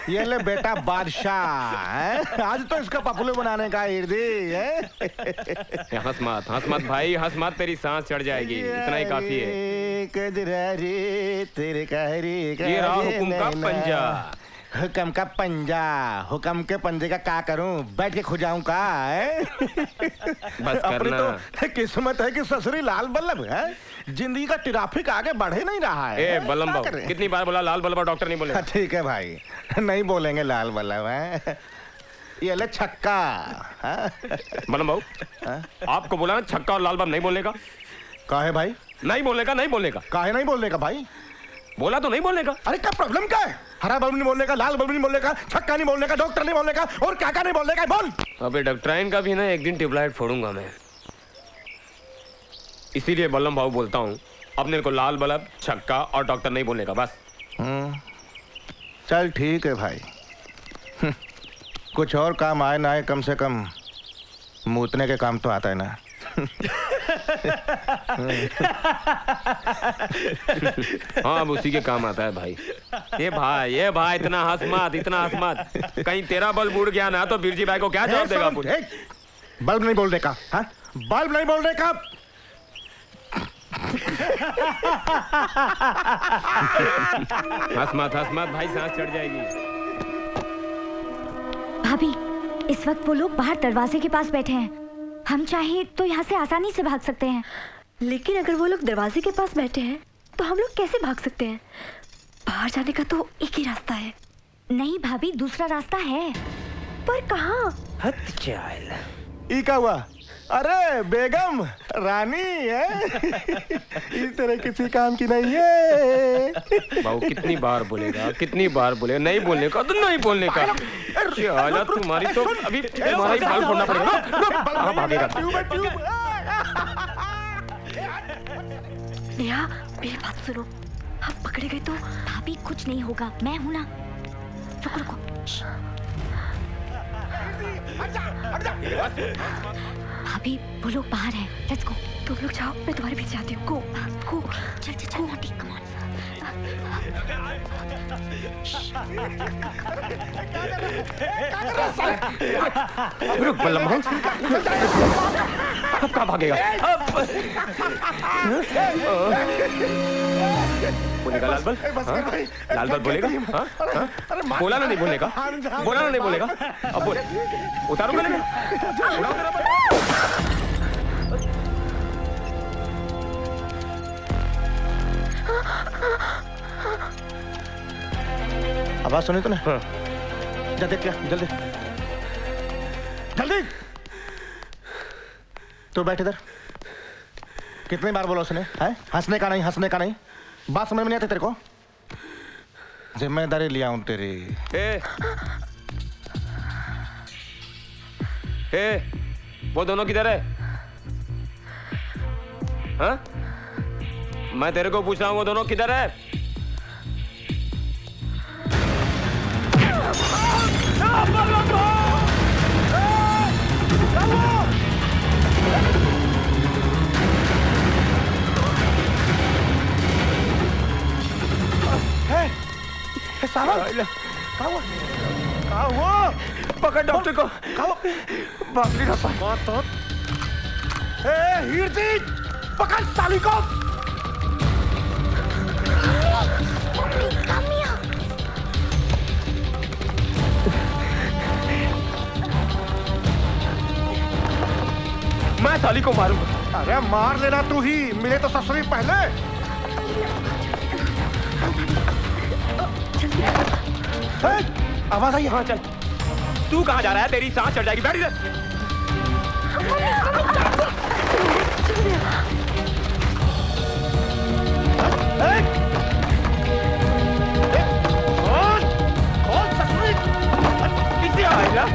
ये ले बेटा बादशाह है? आज तो इसका पपुलर बनाने का ईर्दी है। हंस मत भाई, हंस मत, तेरी सांस चढ़ जाएगी। इतना ही काफी है। ये रहा हुकुम का पंजा। हुक्म का पंजा, हुक्म के पंजे का क्या करूं? बैठ के खुजाऊं का है? बस करना। तो किस्मत है कि ससुरी लाल बल्लभ है, जिंदगी का ट्रैफिक आगे बढ़े नहीं रहा है। ए बल्लम बाबू, कितनी बार बोला लाल बल्लभ, डॉक्टर नहीं बोले। ठीक है भाई, नहीं बोलेंगे लाल बल्लभ है। ये ले छक्का। बल्लम बाबू, आपको बोला ना छक्का और लाल बल्लभ नहीं बोलने का। काहे भाई? नहीं बोलने का, नहीं बोलने का। काहे नहीं बोलने का भाई? बोला तो नहीं बोलने का। अरे क्या प्रॉब्लम क्या है? हरा बल्ब नहीं बोलने का, लाल बल्ब नहीं बोलने का, छक्का नहीं बोलने का, डॉक्टर नहीं बोलने का, और क्या नहीं बोलने का? बोल। अबे डॉक्टराइन का भी ना एक दिन ट्यूबलाइट फोड़ूंगा मैं। इसीलिए बल्लम भाऊ बोलता हूँ, अपने को लाल बल्ब, छक्का और डॉक्टर नहीं बोलने का, बस। चल ठीक है भाई। कुछ और काम आए ना आए, कम से कम मूतने के काम तो आता है ना। हाँ, अब उसी के काम आता है भाई। ये भाई इतना हंस मत, इतना हंस मत। कहीं तेरा बल्ब उड़ गया ना तो बिरजी भाई को क्या जवाब देगा? बल्ब नहीं बोलने का, हाँ? बल्ब नहीं बोलने का। हंस मत भाई, सांस चढ़ जाएगी। भाभी, इस वक्त वो लोग बाहर दरवाजे के पास बैठे हैं। हम चाहे तो यहाँ से आसानी से भाग सकते हैं। लेकिन अगर वो लोग दरवाजे के पास बैठे हैं तो हम लोग कैसे भाग सकते हैं? बाहर जाने का तो एक ही रास्ता है। नहीं भाभी, दूसरा रास्ता है। पर कहाँ? ई का हुआ? अरे बेगम रानी है। इस तरह किसी काम की नहीं है। बाबू कितनी बार बोलेगा, कितनी बार बोलेगा? नहीं बोलने का तो नहीं बोलने का। हालत तुम्हारी तो अभी तुम्हारा ही बाल फोड़ना पड़ेगा। कहाँ भागेगा? नेहा मेरी बात सुनो, हम पकड़े गए तो भाभी कुछ नहीं होगा, मैं हूं ना। रुको रुको। भाभी वो लोग बाहर हैं, लेट्स गो। तुम लोग जाओ, मैं तुम्हारे पीछे आती हूँ। गो गो, चल चल चल मोटी, कम ऑन। रुक बल्लम, अब कहाँ भागेगा? बोलेगा लाल बल? लाल बल बोलेगा? बोला ना नहीं बोलने का? बोला ना नहीं बोलेगा? अब बोल, उतारूंगा लेकिन आवाज सुनी तूने? हाँ। जा देख क्या, जल्दी जल्दी। तू बैठ इधर। कितनी बार बोला उसने? है हंसने का नहीं, हंसने का नहीं। बात समझ में नहीं आती तेरे को? जिम्मेदारी लिया हूं तेरी। वो दोनों किधर है? हाँ? मैं तेरे को पूछ रहा हूँ, वो दोनों किधर है? कहाँ हुआ? पकड़ डॉक्टर को। भाग नहीं रहा तो। हीरजी, पकड़ साली को। मैं साली को मारूंगा। अरे मार लेना तू ही, मिले तो ससुरी पहले। आवाज आई? हाँ चल। तू कहाँ जा रहा है? तेरी सांस चढ़ जाएगी, बैठ इधर। कौन ससुरी? किसे आएगा?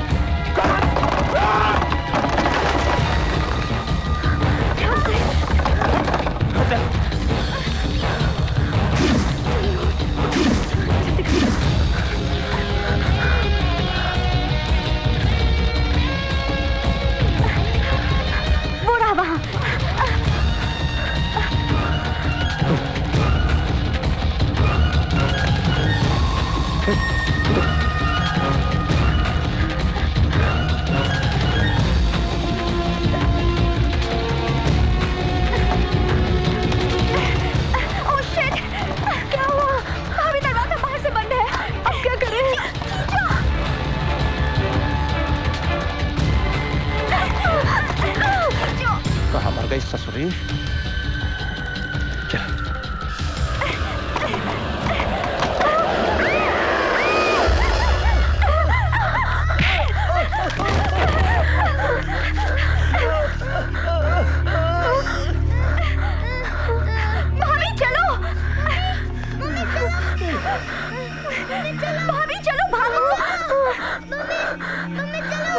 ससुरी चल। भाभी चलो, भाभी चलो, भागो। मम्मी चलो।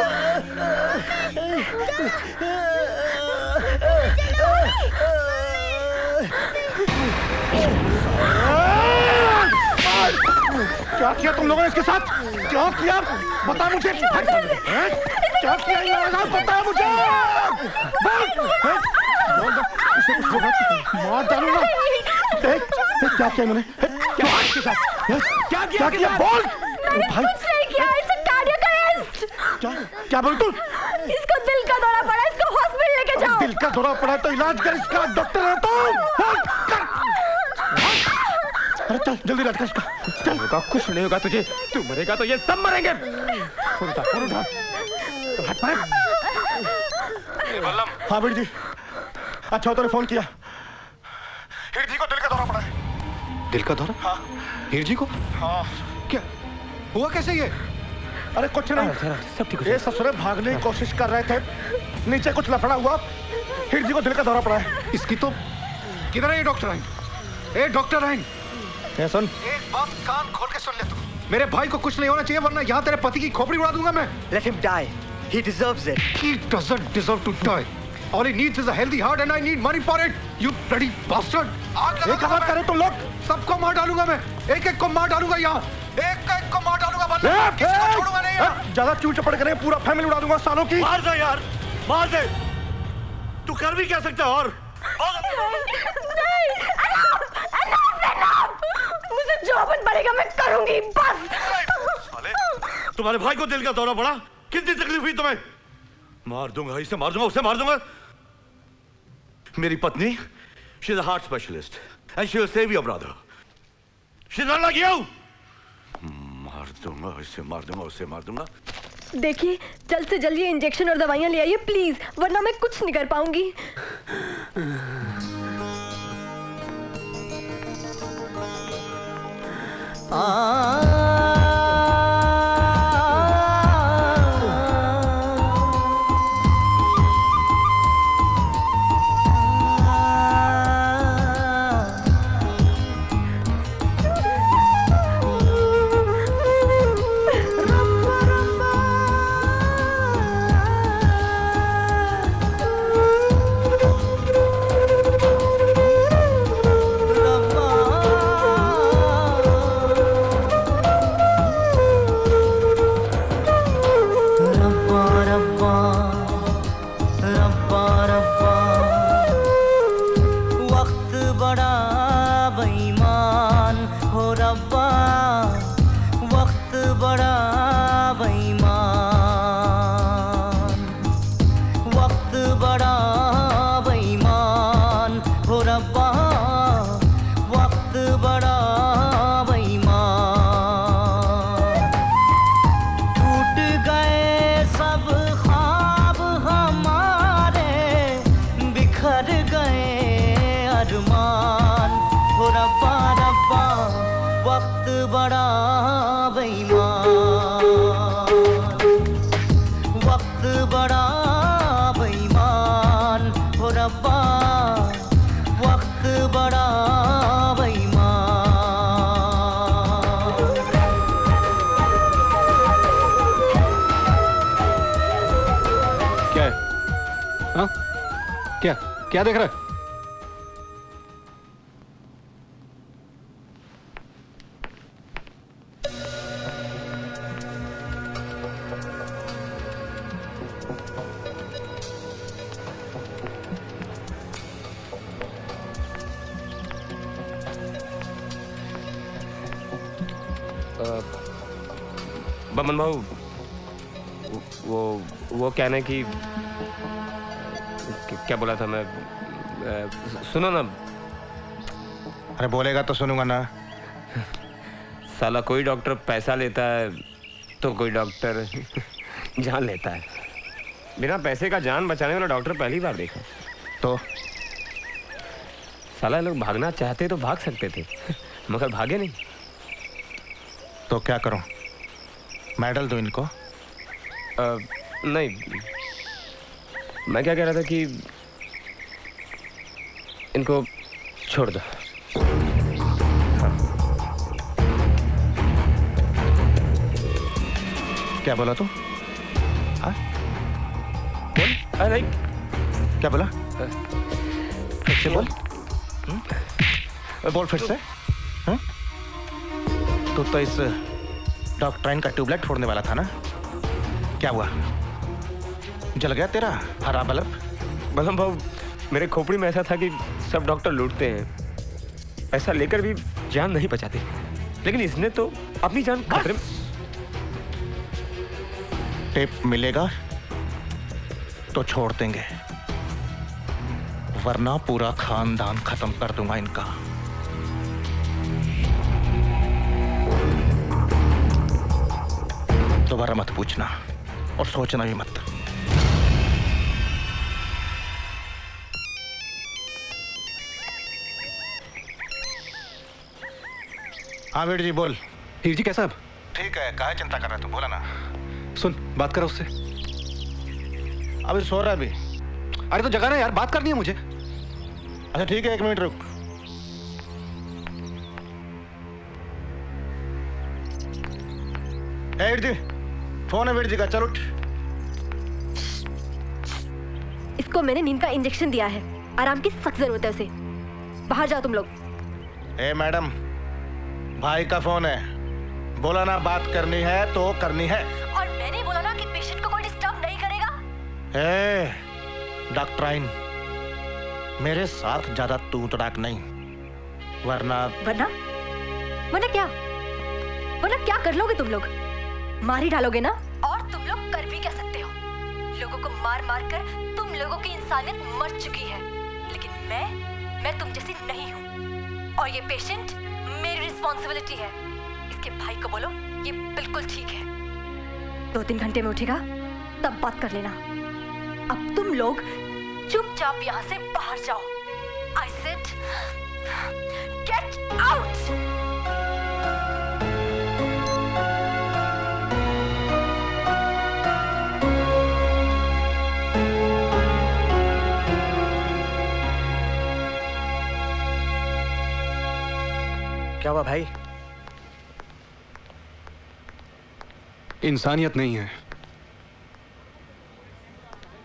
क्या किया तुम लोगों ने इसके साथ? क्या किया? बता मुझे। क्या किया ये लोग? बता मुझे। इसे कुछ होगा, मार डालूंगा। देख क्या किया इन्होंने? क्या इसके साथ? क्या किया? बोल। भाई कुछ नहीं किया, इसे कार्डियक अरेस्ट। क्या बोल तू? इसको दिल का दौरा पड़ा, इसको हॉस्पिटल लेके जाओ। दिल का दौरा पड़ा तो इलाज कर, इसका डॉक्टर है तो। अरे चल जल्दी इलाज कर इसका। चल होगा, कुछ नहीं होगा तुझे। तू मरेगा तो ये सब मरेंगे। फोन उठा, फोन उठा। हाँ वीर जी, अच्छा तूने फोन किया। हीर जी को दिल का दौरा पड़ा है। दिल का दौरा? हाँ। हीर जी को? हाँ। क्या हुआ, कैसे ये? अरे कुछ नहीं, सब ठीक ये ससुरे भागने की कोशिश कर रहे थे, नीचे कुछ लफड़ा हुआ, हिट जी को दिल का दौरा पड़ा है। इसकी तो किधर है ये डॉक्टर आइन? ए डॉक्टर आइन, ये सुन, एक बात कान खोल के सुन ले तू। मेरे भाई को कुछ नहीं होना चाहिए, वरना यहाँ तेरे पति की खोपड़ी उड़ा दूंगा मैं। Let him die. He deserves it. He doesn't deserve to die. All he needs is a healthy heart and I need money for it. You bloody bastard! एक आवाज करे तुम लोग। सबको मार डालूंगा मैं, एक एक को मार डालूंगा यहाँ, एक को मार डालूंगा, वरना किसी को छोड़ूंगा नहीं यहाँ। ज्यादा चूड़ चपड़ करे पूरा फैमिली उड़ा दूंगा सालों की। मार दे यार, मार दे। तू कर भी क्या सकता है? और मुझे जो बन पड़ेगा मैं करूंगी, बस। तुम्हारे भाई को दिल का दौरा पड़ा, कितनी तकलीफ हुई तुम्हें? मार दूंगा, इसे मार दूंगा, उसे मार दूंगा। मेरी पत्नी, she is a heart specialist and she will save your brother. She's not like you. मार दूंगा, इसे मार दूंगा, उसे मार दूंगा। देखिए, जल्द से जल्द ये इंजेक्शन और दवाइयां ले आइए प्लीज, वरना मैं कुछ नहीं कर पाऊंगी। क्या देख रहा है? बमन भाऊ, वो कहने की क्या बोला था मैं? सुनो ना। अरे बोलेगा तो सुनूंगा ना। साला कोई डॉक्टर पैसा लेता है तो कोई डॉक्टर जान लेता है। बिना पैसे का जान बचाने वाला डॉक्टर पहली बार देखा। तो साला लोग भागना चाहते तो भाग सकते थे, मगर भागे नहीं। तो क्या करूं? मेडल दूं इनको? नहीं, मैं क्या कह रहा था कि इनको छोड़ दो। क्या बोला तू? हाँ? बोल। नहीं, क्या बोला? फिर से बोल। बोल फिर से। तू तो इस डॉक्टराइन का ट्यूबलाइट फोड़ने वाला था ना? क्या हुआ? जल गया तेरा हरा बल्ब? बलम भाऊ, मेरे खोपड़ी में ऐसा था कि सब डॉक्टर लूटते हैं, पैसा लेकर भी जान नहीं बचाते, लेकिन इसने तो अपनी जान खतरे में। टेप मिलेगा तो छोड़ देंगे, वरना पूरा खानदान खत्म कर दूंगा इनका। दोबारा मत पूछना और सोचना भी मत। हाँ वीर जी बोल। हीर जी कैसा? ठीक है, काहे चिंता कर रहा है तू, बोला ना। सुन, बात करो उससे। अभी सो रहा है अभी। अरे तो जगह ना यार, बात करनी है मुझे। अच्छा ठीक है, 1 मिनट रुक। वीर फोन है वीर जी का, चल उठ। इसको मैंने नींद का इंजेक्शन दिया है, आराम की सख्त जरूरत है उसे। बाहर जाओ तुम लोग। ए मैडम, भाई का फोन है, बोला ना बात करनी है तो करनी है। और मैंने बोला ना कि पेशेंट को कोई डिस्टर्ब नहीं करेगा। ए डॉक्टराइन, मेरे साथ ज्यादा तू तड़ाक नहीं, वरना वरना क्या कर लोगे तुम लोग? मार ही डालोगे ना? और तुम लोग कर भी क्या सकते हो? लोगों को मार मार कर तुम लोगों की इंसानियत मर चुकी है, लेकिन मैं तुम जैसी नहीं हूँ। और ये पेशेंट मेरी रिस्पॉन्सिबिलिटी है। इसके भाई को बोलो ये बिल्कुल ठीक है। 2-3 घंटे में उठेगा तब बात कर लेना। अब तुम लोग चुपचाप यहाँ से बाहर जाओ। I said, get out! क्या हुआ भाई? इंसानियत नहीं है,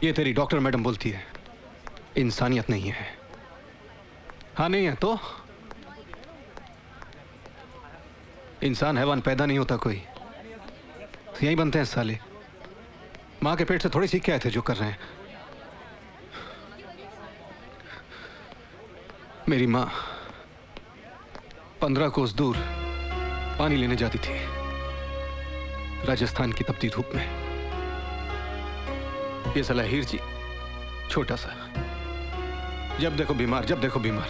ये तेरी डॉक्टर मैडम बोलती है। इंसानियत नहीं है। हाँ नहीं है तो इंसान हैवान पैदा नहीं होता कोई, यही बनते हैं साले। माँ के पेट से थोड़ी सीख के आए थे जो कर रहे हैं। मेरी माँ 15 कोस दूर पानी लेने जाती थी, राजस्थान की तपती धूप में। ये साला हीर जी छोटा सा, जब देखो बीमार, जब देखो बीमार।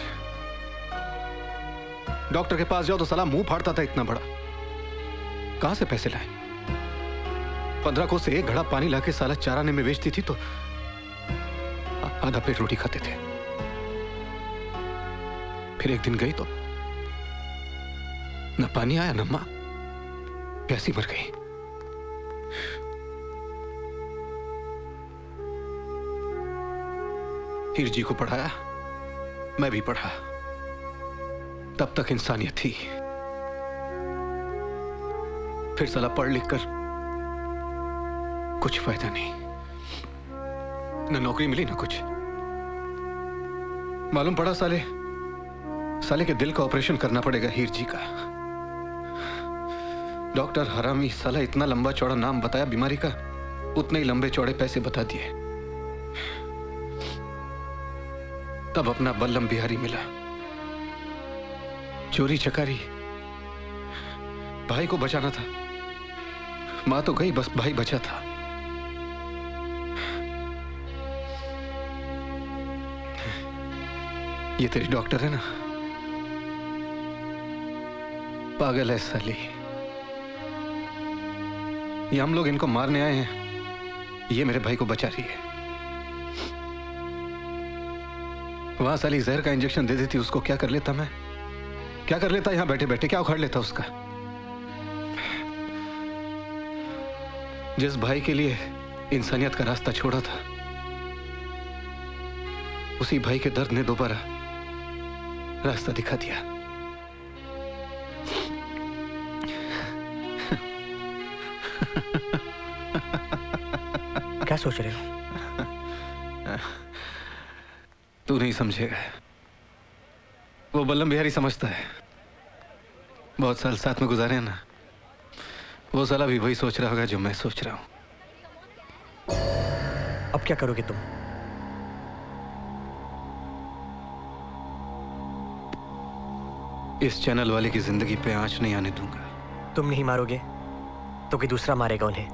डॉक्टर के पास जाओ तो साला मुंह फाड़ता था इतना बड़ा। कहां से पैसे लाए? 15 कोस से 1 घड़ा पानी लाके साला चाराने में बेचती थी तो आधा पेट रोटी खाते थे। फिर एक दिन गई तो न पानी आया न मां, प्यासी मर गई। हीर जी को पढ़ाया, मैं भी पढ़ा, तब तक इंसानियत थी। फिर साला पढ़ लिख कर कुछ फायदा नहीं, न नौकरी मिली न कुछ। मालूम पड़ा साले के दिल का ऑपरेशन करना पड़ेगा हीर जी का। डॉक्टर हरामी साला इतना लंबा चौड़ा नाम बताया बीमारी का, उतने ही लंबे चौड़े पैसे बता दिए। तब अपना बल्लम बिहारी मिला। चोरी चकारी, भाई को बचाना था। मां तो गई, बस भाई बचा था। ये तेरी डॉक्टर है ना, पागल है साली। ये हम लोग इनको मारने आए हैं, ये मेरे भाई को बचा रही है। वहां साली जहर का इंजेक्शन दे देती, उसको क्या कर लेता मैं? क्या कर लेता यहां बैठे बैठे? क्या उखाड़ लेता उसका? जिस भाई के लिए इंसानियत का रास्ता छोड़ा था, उसी भाई के दर्द ने दोबारा रास्ता दिखा दिया। क्या सोच रहे हो? तू नहीं समझेगा, वो बल्लम बिहारी समझता है। बहुत साल साथ में गुजारे हैं ना, वो साला भी वही सोच रहा होगा जो मैं सोच रहा हूं। अब क्या करोगे तुम? इस चैनल वाले की जिंदगी पे आंच नहीं आने दूंगा। तुम नहीं मारोगे तो कोई दूसरा मारेगा उन्हें।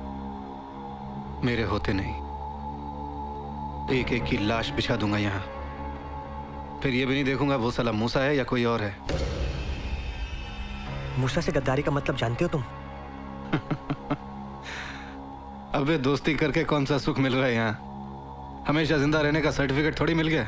मेरे होते नहीं, एक एक की लाश बिछा दूंगा यहां। फिर ये भी नहीं देखूंगा वो साला मूसा है या कोई और है। मूसा से गद्दारी का मतलब जानते हो तुम? अबे दोस्ती करके कौन सा सुख मिल रहा है यहाँ? हमेशा जिंदा रहने का सर्टिफिकेट थोड़ी मिल गया।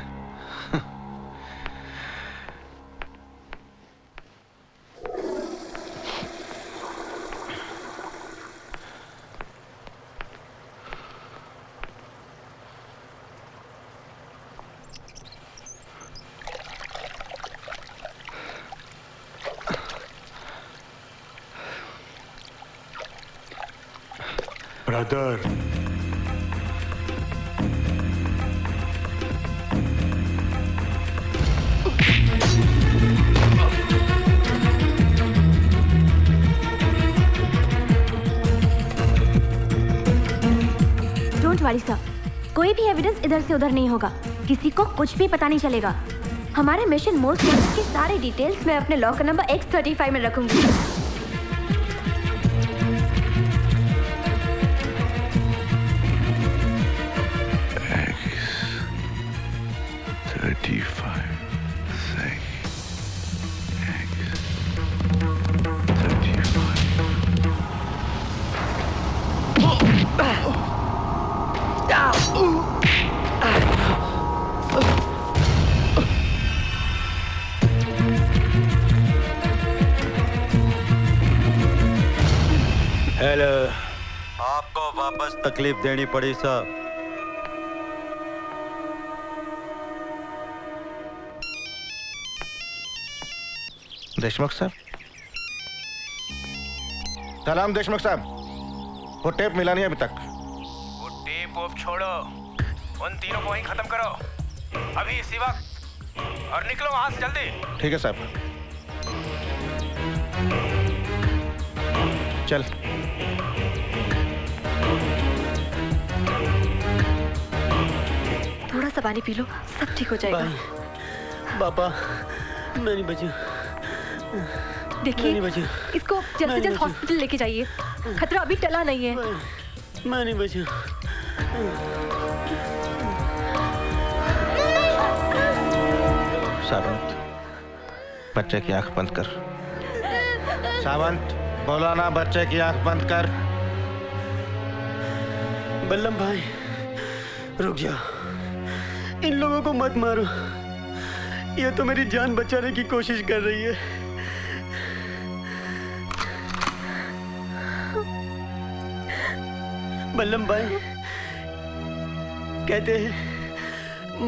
ब्रदर। डोंट वरी सर, कोई भी एविडेंस इधर से उधर नहीं होगा, किसी को कुछ भी पता नहीं चलेगा। हमारे मिशन मोस्ट वांटेड की सारी डिटेल्स मैं अपने लॉकर नंबर X35 में रखूंगी। हेलो। आपको वापस तकलीफ देनी पड़ी साहब। देशमुख साहब, सलाम देशमुख साहब। वो टेप मिला नहीं अभी तक। वो टेप वोप छोड़ो, उन तीनों को वहीं खत्म करो अभी इसी वक्त, और निकलो वहां से जल्दी। ठीक है साहब। चल। थोड़ा सा पानी पी लो, सब ठीक हो जाएगा। पापा मैं नहीं बची। देखिए इसको जल्द से जल्द हॉस्पिटल लेके जाइए, खतरा अभी टला नहीं है। मैं नहीं बची। सावंत, बच्चे की आंख बंद कर। सावंत, बोला ना बच्चे की आंख बंद कर। बल्लम भाई रुक जा, इन लोगों को मत मारो, ये तो मेरी जान बचाने की कोशिश कर रही है। बल्लम भाई कहते हैं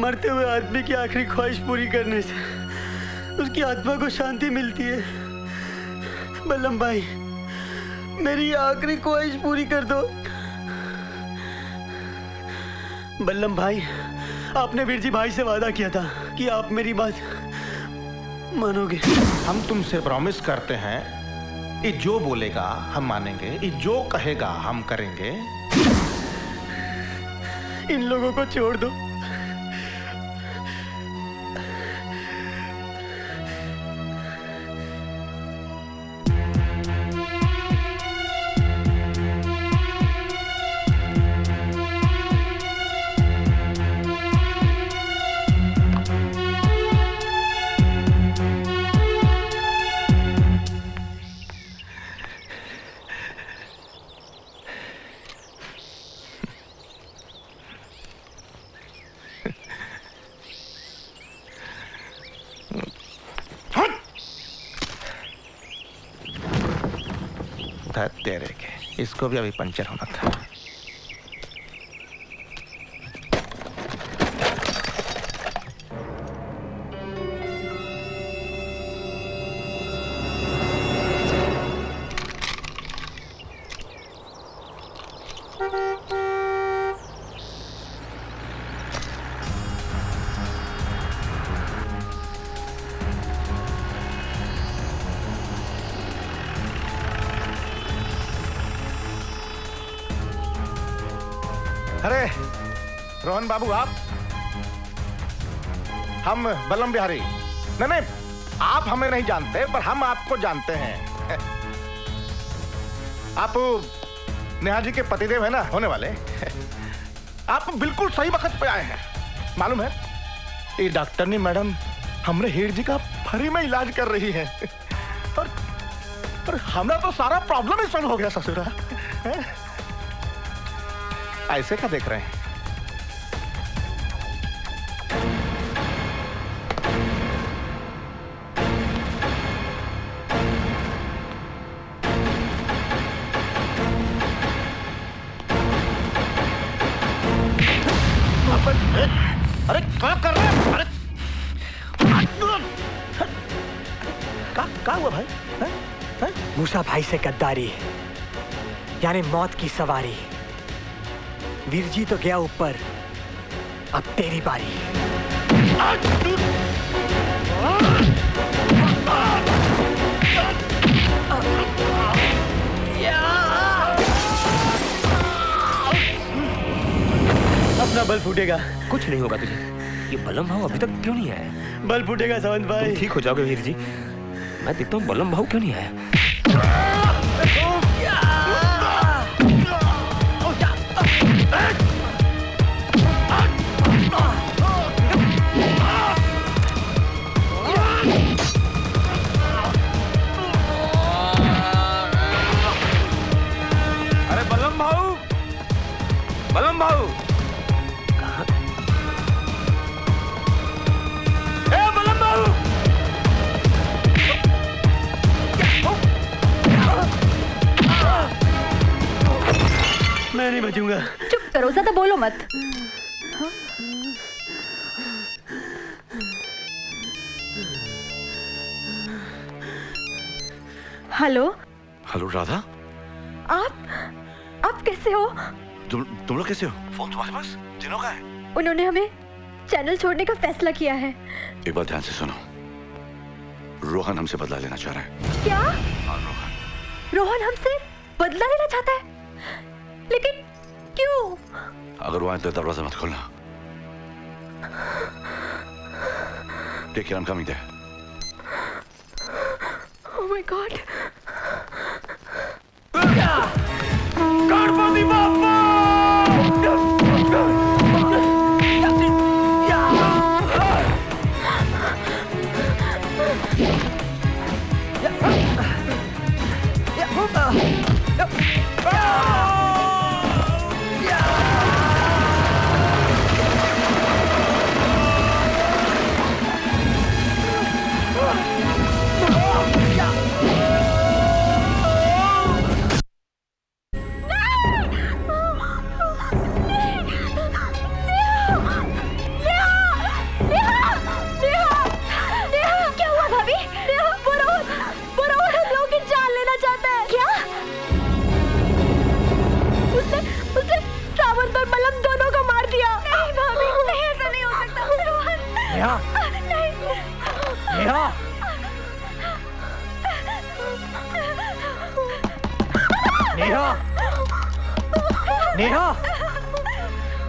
मरते हुए आदमी की आखिरी ख्वाहिश पूरी करने से उसकी आत्मा को शांति मिलती है। बल्लम भाई मेरी आखिरी ख्वाहिश पूरी कर दो। बल्लम भाई, आपने वीरजी भाई से वादा किया था कि आप मेरी बात मानोगे। हम तुमसे प्रॉमिस करते हैं, ये जो बोलेगा हम मानेंगे, ये जो कहेगा हम करेंगे। इन लोगों को छोड़ दो। तेरे के इसको भी अभी पंचर होना था। अरे रोहन बाबू, आप? हम बल्लम बिहारी। नहीं, आप हमें नहीं जानते, पर हम आपको जानते हैं। आप नेहा जी के पतिदेव है ना, होने वाले। आप बिल्कुल सही वक्त पे आए हैं। मालूम है, ये डॉक्टरनी मैडम हमरे हीर जी का फ्री में इलाज कर रही है, और हमारा तो सारा प्रॉब्लम ही सॉल्व हो गया ससुरा। ऐसे क्या देख रहे हैं? अरे क्या कर रहे हैं? अरे क्या हुआ भाई? मूसा भाई से गद्दारी यानी मौत की सवारी। वीरजी तो गया ऊपर, अब तेरी बारी। अपना बल फूटेगा। कुछ नहीं होगा तुझे। ये बलम भाव अभी तक क्यों नहीं आया? बल फूटेगा सावंत भाई। तुम ठीक हो जाओगे वीर जी। मैं देखता हूँ बलम भाव क्यों नहीं आया। अरे बलम भाऊ, बलम भाऊ, मैं नहीं बचूंगा। चुप करो, ज्यादा बोलो मत। हेलो। हेलो राधा, आप कैसे हो? तुम लोग कैसे हो? फोन तुम्हारे पास? जिनो का है? उन्होंने हमें चैनल छोड़ने का फैसला किया है। एक बात ध्यान से सुनो, रोहन हमसे बदला लेना चाह रहा है। क्या? रोहन हमसे बदला लेना चाहता है? लेकिन क्यों? अगर वो आए तो दरवाजा मत खोलना। Take care, I am coming there. Oh my God. Ganpati Bappa!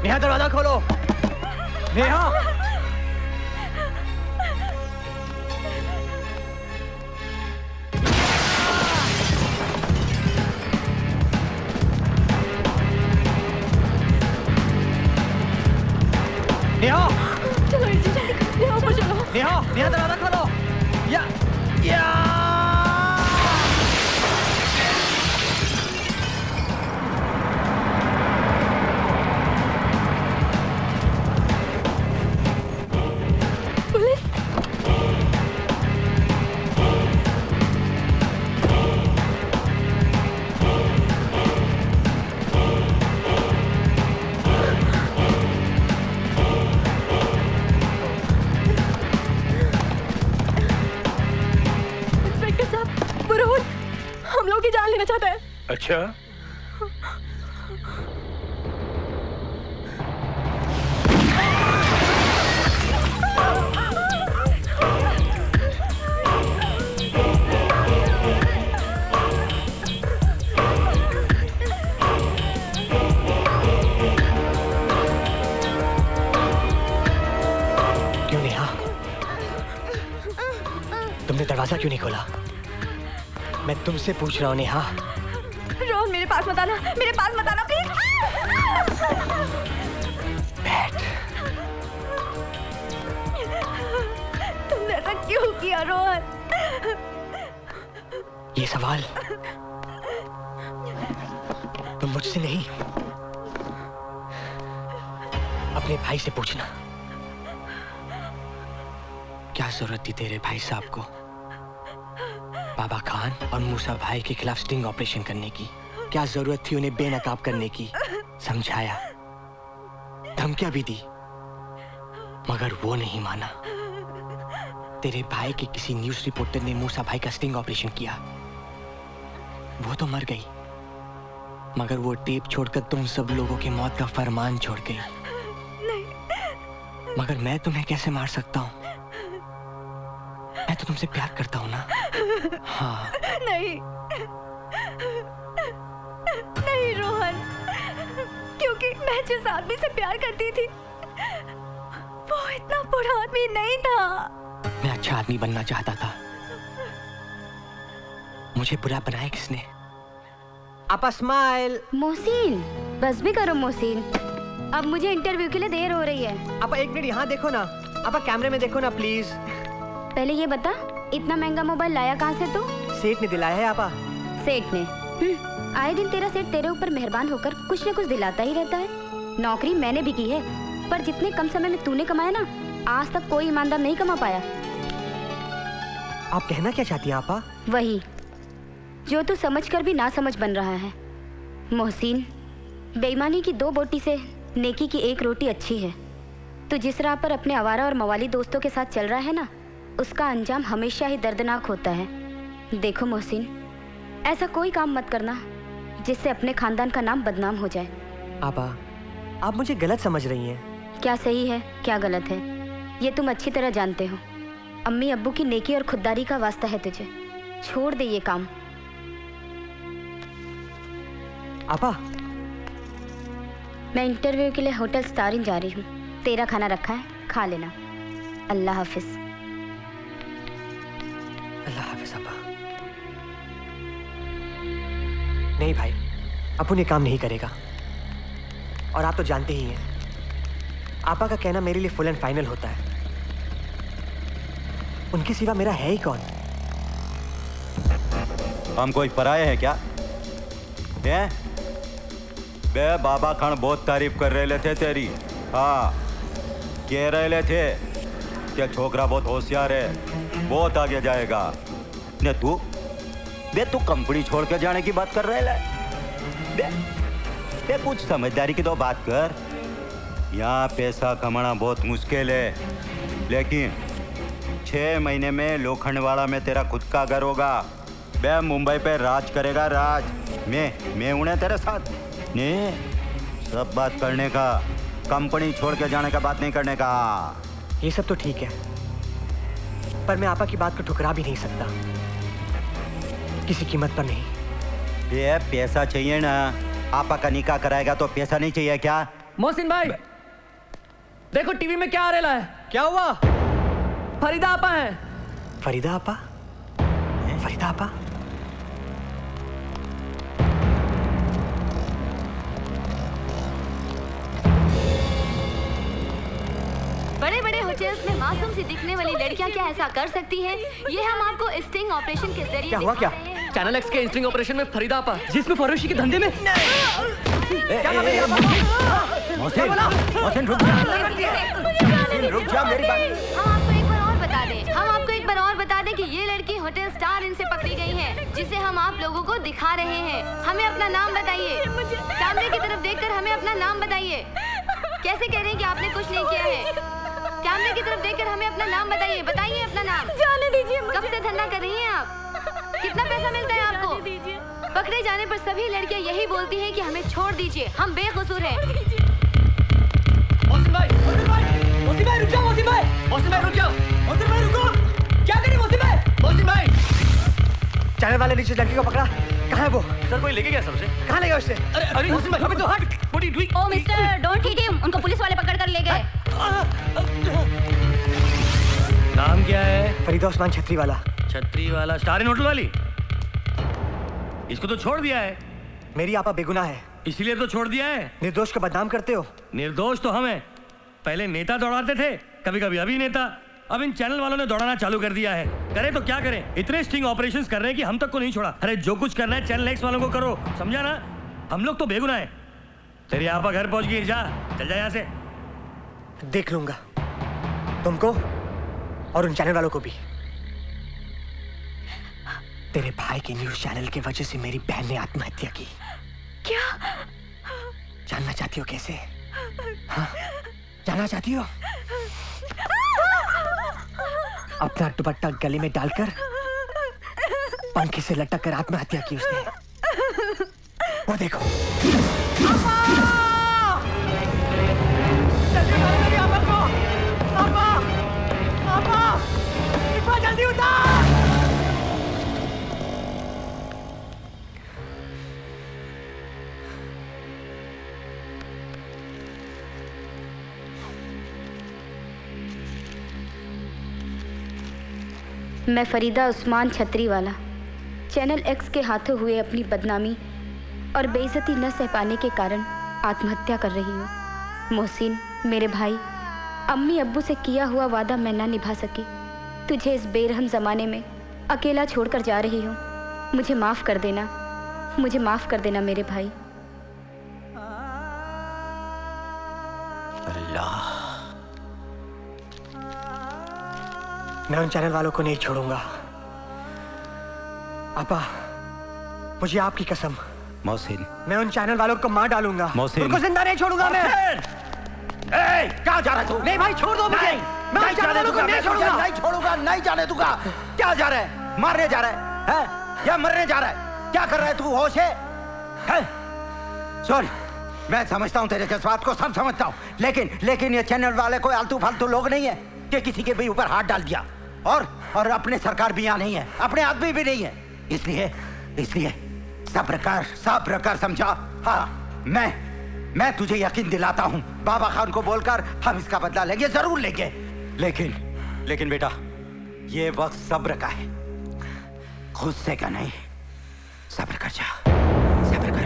Neha, दरवाजा खोलो। नेहा, नेहा, चलो नेहा ऊपर चलो। नेहा, नेहा दरवाजा खोलो। या अच्छा, क्यों नेहा? तुमने दरवाजा क्यों नहीं खोला? मैं तुमसे पूछ रहा हूँ नेहा। रोहन, मेरे पास मत आना, मेरे पास मत आना प्लीज। बैठ। तुमने ऐसा क्यों किया रोहन? ये सवाल तुम मुझसे नहीं, अपने भाई से पूछना। क्या जरूरत थी तेरे भाई साहब को बाबा खान और मूसा भाई के खिलाफ स्टिंग ऑपरेशन करने की? क्या जरूरत थी उन्हें बेनकाब करने की? समझाया, धमकियां भी दी, मगर वो नहीं माना। तेरे भाई के किसी न्यूज़ रिपोर्टर ने मूसा भाई का स्टिंग ऑपरेशन किया, वो तो मर गई, मगर वो टेप छोड़कर तुम सब लोगों की मौत का फरमान छोड़ गई। नहीं। मगर मैं तुम्हें कैसे मार सकता हूँ? मैं तो तुमसे प्यार करता हूँ ना। हाँ। नहीं नहीं रोहन, क्योंकि मैं जिस आदमी से प्यार करती थी वो इतना बुरा आदमी नहीं था। मैं अच्छा आदमी बनना चाहता था। मुझे बुरा बनाया किसने? आपा स्माइल। मोहसिन, बस भी करो मोहसिन, अब मुझे इंटरव्यू के लिए देर हो रही है। आपा एक मिनट यहाँ देखो ना, आपा कैमरे में देखो ना प्लीज। पहले ये बता, इतना महंगा मोबाइल लाया कहाँ से तू? सेठ ने दिलाया है आपा। सेठ ने? आए दिन तेरा सेठ तेरे ऊपर मेहरबान होकर कुछ न कुछ दिलाता ही रहता है। नौकरी मैंने भी की है, पर जितने कम समय में तूने कमाया ना, आज तक कोई ईमानदार नहीं कमा पाया। आप कहना क्या चाहती हैं आपा? वही जो तू समझकर भी ना समझ बन रहा है। मोहसिन, बेईमानी की 2 बोटी से नेकी की 1 रोटी अच्छी है। तू जिस राह पर अपने आवारा और मवाली दोस्तों के साथ चल रहा है ना, उसका अंजाम हमेशा ही दर्दनाक होता है। देखो मोहसिन, ऐसा कोई काम मत करना जिससे अपने खानदान का नाम बदनाम हो जाए। आपा, आप मुझे गलत समझ रही हैं। क्या सही है क्या गलत है ये तुम अच्छी तरह जानते हो। अम्मी अब्बू की नेकी और खुददारी का वास्ता है तुझे, छोड़ दे ये काम। आपा, मैं इंटरव्यू के लिए होटल स्टार इन जा रही हूँ। तेरा खाना रखा है, खा लेना। अल्लाह हाफिज। अल्लाह हाफिज आपा। नहीं भाई, अपुन ये काम नहीं करेगा। और आप तो जानते ही हैं, आपा का कहना मेरे लिए फुल एंड फाइनल होता है। उनके सिवा मेरा है ही कौन? हम कोई पराये हैं क्या? हैं? बे बाबा खान बहुत तारीफ कर रहे थे तेरी। हाँ, कह रहे थे कि छोकरा बहुत होशियार है, बहुत आगे जाएगा। ने तू कंपनी छोड़ के जाने की बात कर रहे है? बे कुछ समझदारी की तो बात कर। यहाँ पैसा कमाना बहुत मुश्किल है, लेकिन 6 महीने में लोखंडवाड़ा में तेरा खुद का घर होगा। बे मुंबई पे राज करेगा, राज। मैं उन्हें तेरे साथ ने सब बात करने का, कंपनी छोड़ के जाने का बात नहीं करने का। ये सब तो ठीक है, पर मैं आपा की बात को ठुकरा भी नहीं सकता, किसी कीमत पर नहीं। ये पैसा चाहिए ना? आपा का निकाह कराएगा तो पैसा नहीं चाहिए क्या? मोहसिन भाई, देखो टीवी में क्या आ रहा है। क्या हुआ? फरीदा आपा है। फरीदा आपा? फरीदा आपा? बड़े बड़े होटल्स में मासूम सी दिखने वाली लड़कियां क्या ऐसा कर सकती हैं? ये हम आपको स्टिंग ऑपरेशन के जरिए क्या हुआ क्या? चैनल एक्स के स्टिंग ऑपरेशन में फरीदा आपा, जिसमें फरोशी के धंधे में। मोहसिन रुक जा मेरी बात। हम आपको एक बार और बता दें कि ये लड़की होटल स्टार इन से पकड़ी गई है, जिसे हम आप लोगों को दिखा रहे हैं। हमें अपना नाम बताइए, कैमरे की तरफ देखकर हमें अपना नाम बताइए। कैसे कह रहे हैं कि आपने कुछ नहीं किया है? कैमरे की तरफ देखकर हमें अपना नाम बताइए। बताइए अपना नाम। जाने दीजिए मुझे। कब से धंधा कर रही हैं आप? कितना पैसा मिलता है आपको? पकड़े जाने पर सभी लड़कियां यही बोलती हैं कि हमें छोड़ दीजिए, हम बेकसूर हैं। मोहसिन भाई रुक जाओ। मोहसिन भाई रुक जाओ। मोहसिन भाई रुको। क्या करें मोहसिन भाई? मोहसिन भाई, चैनल वाले नीचे लड़की को पकड़ा। कहाँ है वो? सर कोई लेके गया सबसे। कहाँ ले गया उससे? अरे मोहसिन भाई, अबे तो हट। What are you doing? Oh mister, don't hit him. उनको पुलिस वाले पकड़ कर ले गए। नाम क्या है? फरीदा उस्मान छतरी वाला। छतरी वाला स्टार इन होटल वाली? इसको तो छोड़ दिया है। मेरी आपा बेगुनाह है, इसीलिए तो छोड़ दिया है। निर्दोष को बदनाम करते हो। निर्दोष तो हमें पहले नेता दौड़ाते थे, कभी कभी अभिनेता, अब इन चैनल वालों ने दौड़ाना चालू कर दिया है। करें तो क्या करें? इतने स्टिंग ऑपरेशंस कर रहे हैं कि हम तक को नहीं छोड़ा। अरे जो कुछ करना है चैनल एक्स वालों को करो, समझा ना? हम लोग तो बेगुनाह हैं। तेरी आपा घर पहुंच गई, जा चल जा यहाँ से। देख लूंगा तुमको और उन चैनल वालों को भी। तेरे भाई के न्यूज चैनल की वजह से मेरी बहन ने आत्महत्या की। क्या? जानना चाहती हो कैसे? हाँ? जानना चाहती हो? अपना दुपट्टा गले में डालकर पंखे से लटक कर आत्महत्या की उसने। वो देखो। जल्दी उतार। मैं फरीदा उस्मान छतरीवाला चैनल एक्स के हाथों हुए अपनी बदनामी और बेइज्जती न सह पाने के कारण आत्महत्या कर रही हूँ। मोहसिन, मेरे भाई, अम्मी अब्बू से किया हुआ वादा मैं ना निभा सकी। तुझे इस बेरहम ज़माने में अकेला छोड़कर जा रही हूँ। मुझे माफ़ कर देना, मुझे माफ़ कर देना मेरे भाई। अल्लाह, मैं उन चैनल वालों को नहीं छोड़ूंगा। अपा, मुझे आपकी कसम, मोहसिन, मैं उन चैनल वालों को मार डालूंगा। मोहसिन, उनको जिंदा नहीं छोड़ूंगा मैं। कहाँ जा रहा है तू? नहीं भाई, छोड़ दो मुझे। मैं उन चैनल वालों को नहीं छोड़ूंगा। नहीं छोड़ूंगा, नहीं जाने दूंगा। क्या जा रहा है? मारने जा रहा है, हैं? या मरने जा रहा है? क्या कर रहा है तू? होश है? सुन, मैं समझता हूँ तेरे जज्बात को, सब समझता हूँ, लेकिन ये चैनल वाले कोई आलतू फालतू लोग नहीं है कि किसी के भी ऊपर हाथ डाल दिया। और अपने सरकार भी यहाँ नहीं है, अपने आदमी भी नहीं है। इसलिए सब्र कर, समझा? हाँ, मैं तुझे यकीन दिलाता हूँ, बाबा खान को बोलकर हम इसका बदला लेंगे, जरूर लेंगे। लेकिन बेटा, ये वक्त सब्र का है, गुस्से का नहीं। सब्र कर जा, सब्र कर।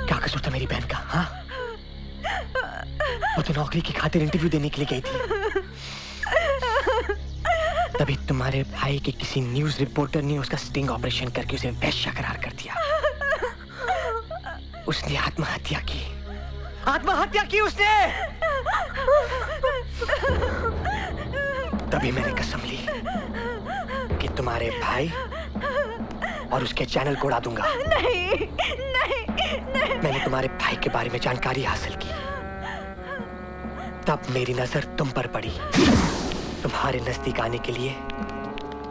क्या कसूर था मेरी बहन का? हाँ, वो तो नौकरी की खातिर इंटरव्यू देने के लिए गई थी। तभी तुम्हारे भाई के किसी न्यूज रिपोर्टर ने उसका स्टिंग ऑपरेशन करके उसे वैश्या करार कर दिया। उसने आत्महत्या की उसने। तभी मैंने कसम ली कि तुम्हारे भाई और उसके चैनल को उड़ा दूंगा। नहीं। मैंने तुम्हारे भाई के बारे में जानकारी हासिल की, तब मेरी नजर तुम पर पड़ी। तुम्हारे नजदीक आने के लिए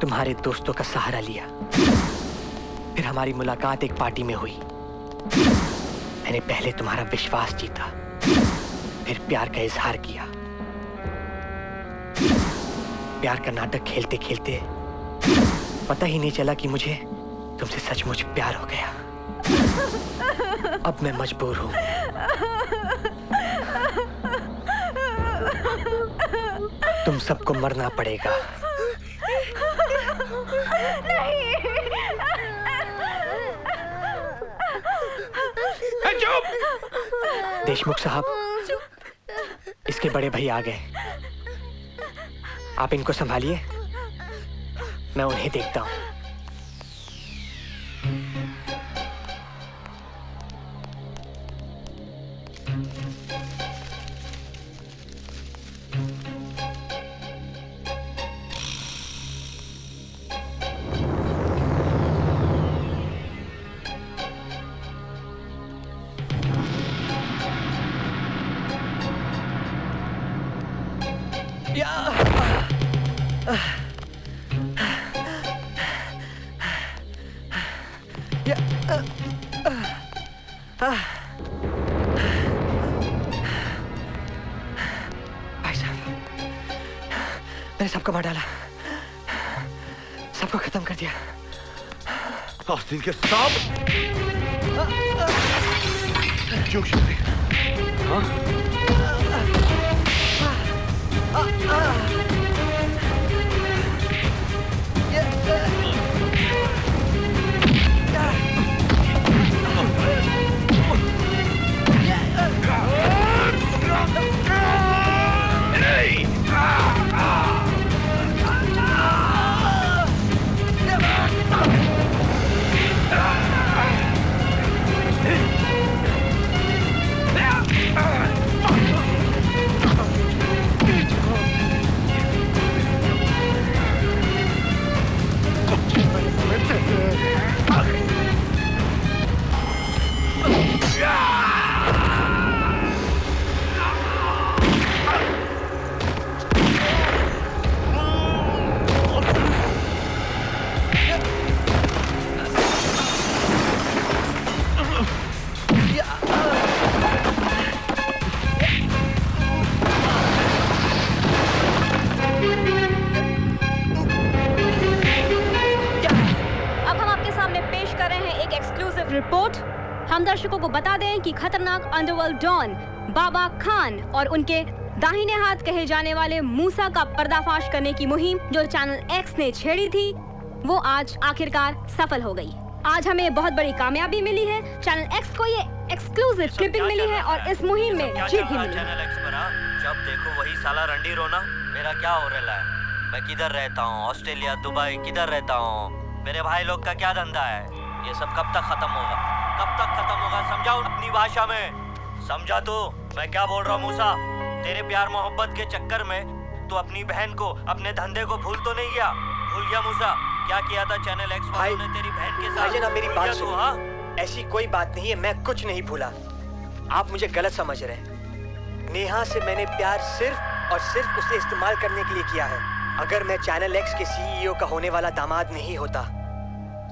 तुम्हारे दोस्तों का सहारा लिया। फिर हमारी मुलाकात एक पार्टी में हुई। मैंने पहले तुम्हारा विश्वास जीता, फिर प्यार का इजहार किया। प्यार का नाटक खेलते खेलते पता ही नहीं चला कि मुझे तुमसे सचमुच प्यार हो गया। अब मैं मजबूर हूं। तुम सबको मरना पड़ेगा। देशमुख साहब, इसके बड़े भाई आ गए। आप इनको संभालिए, मैं उन्हें देखता हूं। भाई साहब, मैंने सबको मार डाला, सबको खत्म कर दिया। आस्तीन के सांप क्यों शिकारी? हाँ? हम दर्शकों को बता दें कि खतरनाक अंडरवर्ल्ड डॉन बाबा खान और उनके दाहिने हाथ कहे जाने वाले मूसा का पर्दाफाश करने की मुहिम जो चैनल एक्स ने छेड़ी थी, वो आज आखिरकार सफल हो गई। आज हमें बहुत बड़ी कामयाबी मिली है। चैनल एक्स को ये एक्सक्लूसिव क्लिपिंग मिली है और इस मुहिम में जीत भी मिली है। चैनल एक्स पर जब देखो वही साला रंडी रोना। मेरा क्या हो रहा है? मैं किधर रहता हूँ? ऑस्ट्रेलिया, दुबई, किधर रहता हूँ? मेरे भाई लोग का क्या धंधा है? ये सब कब तक खत्म होगा? कब तक खत्म होगा? समझाओ अपनी भाषा में। समझा तो मैं क्या बोल रहा हूँ मूसा? तेरे प्यार मोहब्बत के चक्कर में तू अपनी बहन को, अपने धंधे को भूल तो नहीं गया? भूल गया मूसा? क्या किया था चैनल एक्स वालों ने तेरी बहन के साथ? ना मेरी बात सुनो। हाँ, ऐसी कोई बात नहीं है, मैं कुछ नहीं भूला। आप मुझे गलत समझ रहे हैं। नेहा से मैंने प्यार सिर्फ और सिर्फ उसे इस्तेमाल करने के लिए किया है। अगर मैं चैनल एक्स के सीईओ का होने वाला दामाद नहीं होता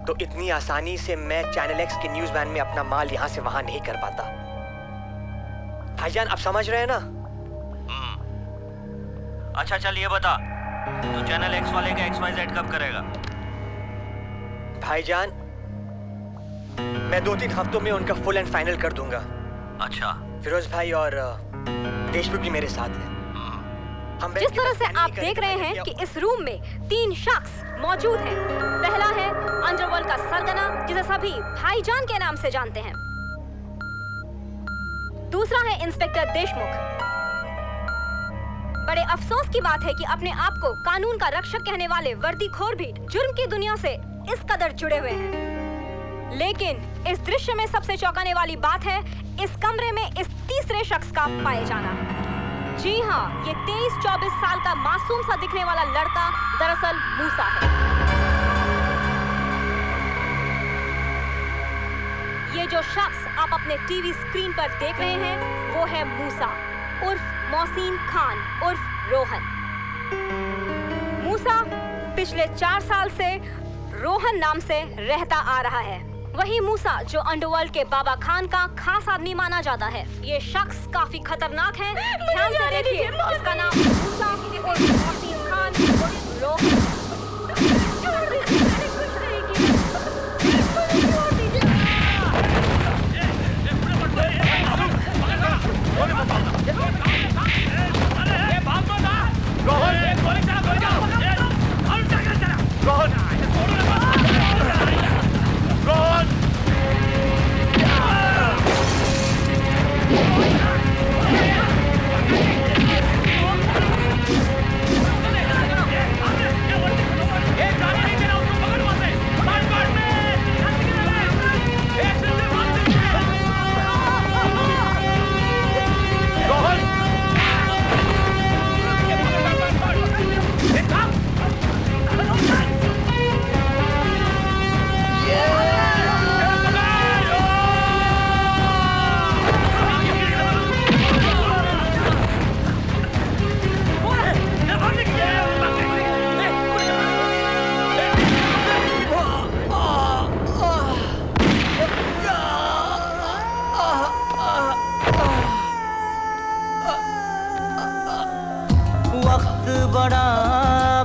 तो इतनी आसानी से मैं चैनल एक्स के न्यूज़ वैन में अपना माल यहाँ से वहां नहीं कर पाता। भाईजान आप समझ रहे हैं ना? अच्छा चल ये बता, तू चैनल एक्स वाले का XYZ कब करेगा? भाईजान मैं 2-3 हफ्तों में उनका फुल एंड फाइनल कर दूंगा। अच्छा। फिरोज भाई और देशमुख भी मेरे साथ हैं। जिस तरह से आप देख रहे हैं कि इस रूम में 3 शख्स मौजूद हैं। पहला है अंडरवर्ल्ड का सरगना जिसे सभी भाईजान के नाम से जानते हैं। दूसरा है इंस्पेक्टर देशमुख। बड़े अफसोस की बात है कि अपने आप को कानून का रक्षक कहने वाले वर्दीखोर भी जुर्म की दुनिया से इस कदर जुड़े हुए हैं। लेकिन इस दृश्य में सबसे चौंकाने वाली बात है इस कमरे में इस तीसरे शख्स का पाए जाना। जी हाँ, ये 23-24 साल का मासूम सा दिखने वाला लड़का दरअसल मूसा है। ये जो शख्स आप अपने टीवी स्क्रीन पर देख रहे हैं वो है मूसा उर्फ मोहसिन खान उर्फ रोहन। मूसा पिछले 4 साल से रोहन नाम से रहता आ रहा है। वही मूसा जो अंडरवर्ल्ड के बाबा खान का खास आदमी माना जाता है। ये शख्स काफी खतरनाक है। ध्यान से देखिए, इसका नाम मूसा उर्फ मोहसिन खान उर्फ रोहन। बड़ा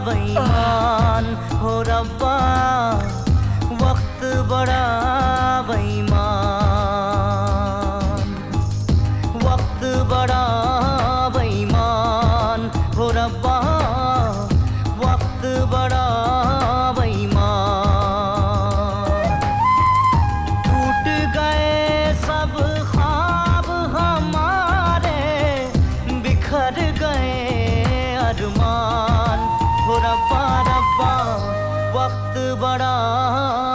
बेईमान हो रब्बा, वक्त बड़ा बेईमान, वक्त बड़ा बेईमान हो रब्बा, वक्त बड़ा बेईमान। टूट गए सब ख्वाब हमारे, बिखर गए अरमान हो रब्बा रब्बा, वक्त बड़ा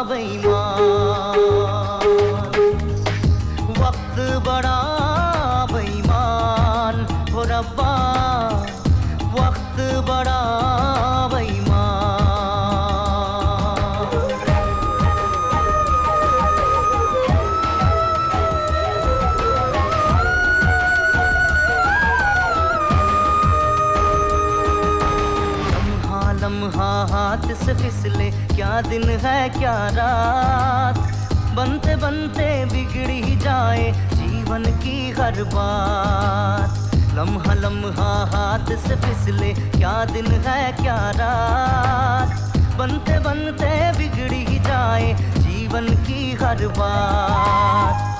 बेईमान, वक्त बड़ा बेईमान हो रब्बा, वक्त बड़ा हाथ से फिसले, क्या दिन है क्या रात, बनते बनते बिगड़ी जाए जीवन की हर बात। लम्हा लम्हा हाथ से फिसले, क्या दिन है क्या रात, बनते बनते बिगड़ी जाए जीवन की हर बात।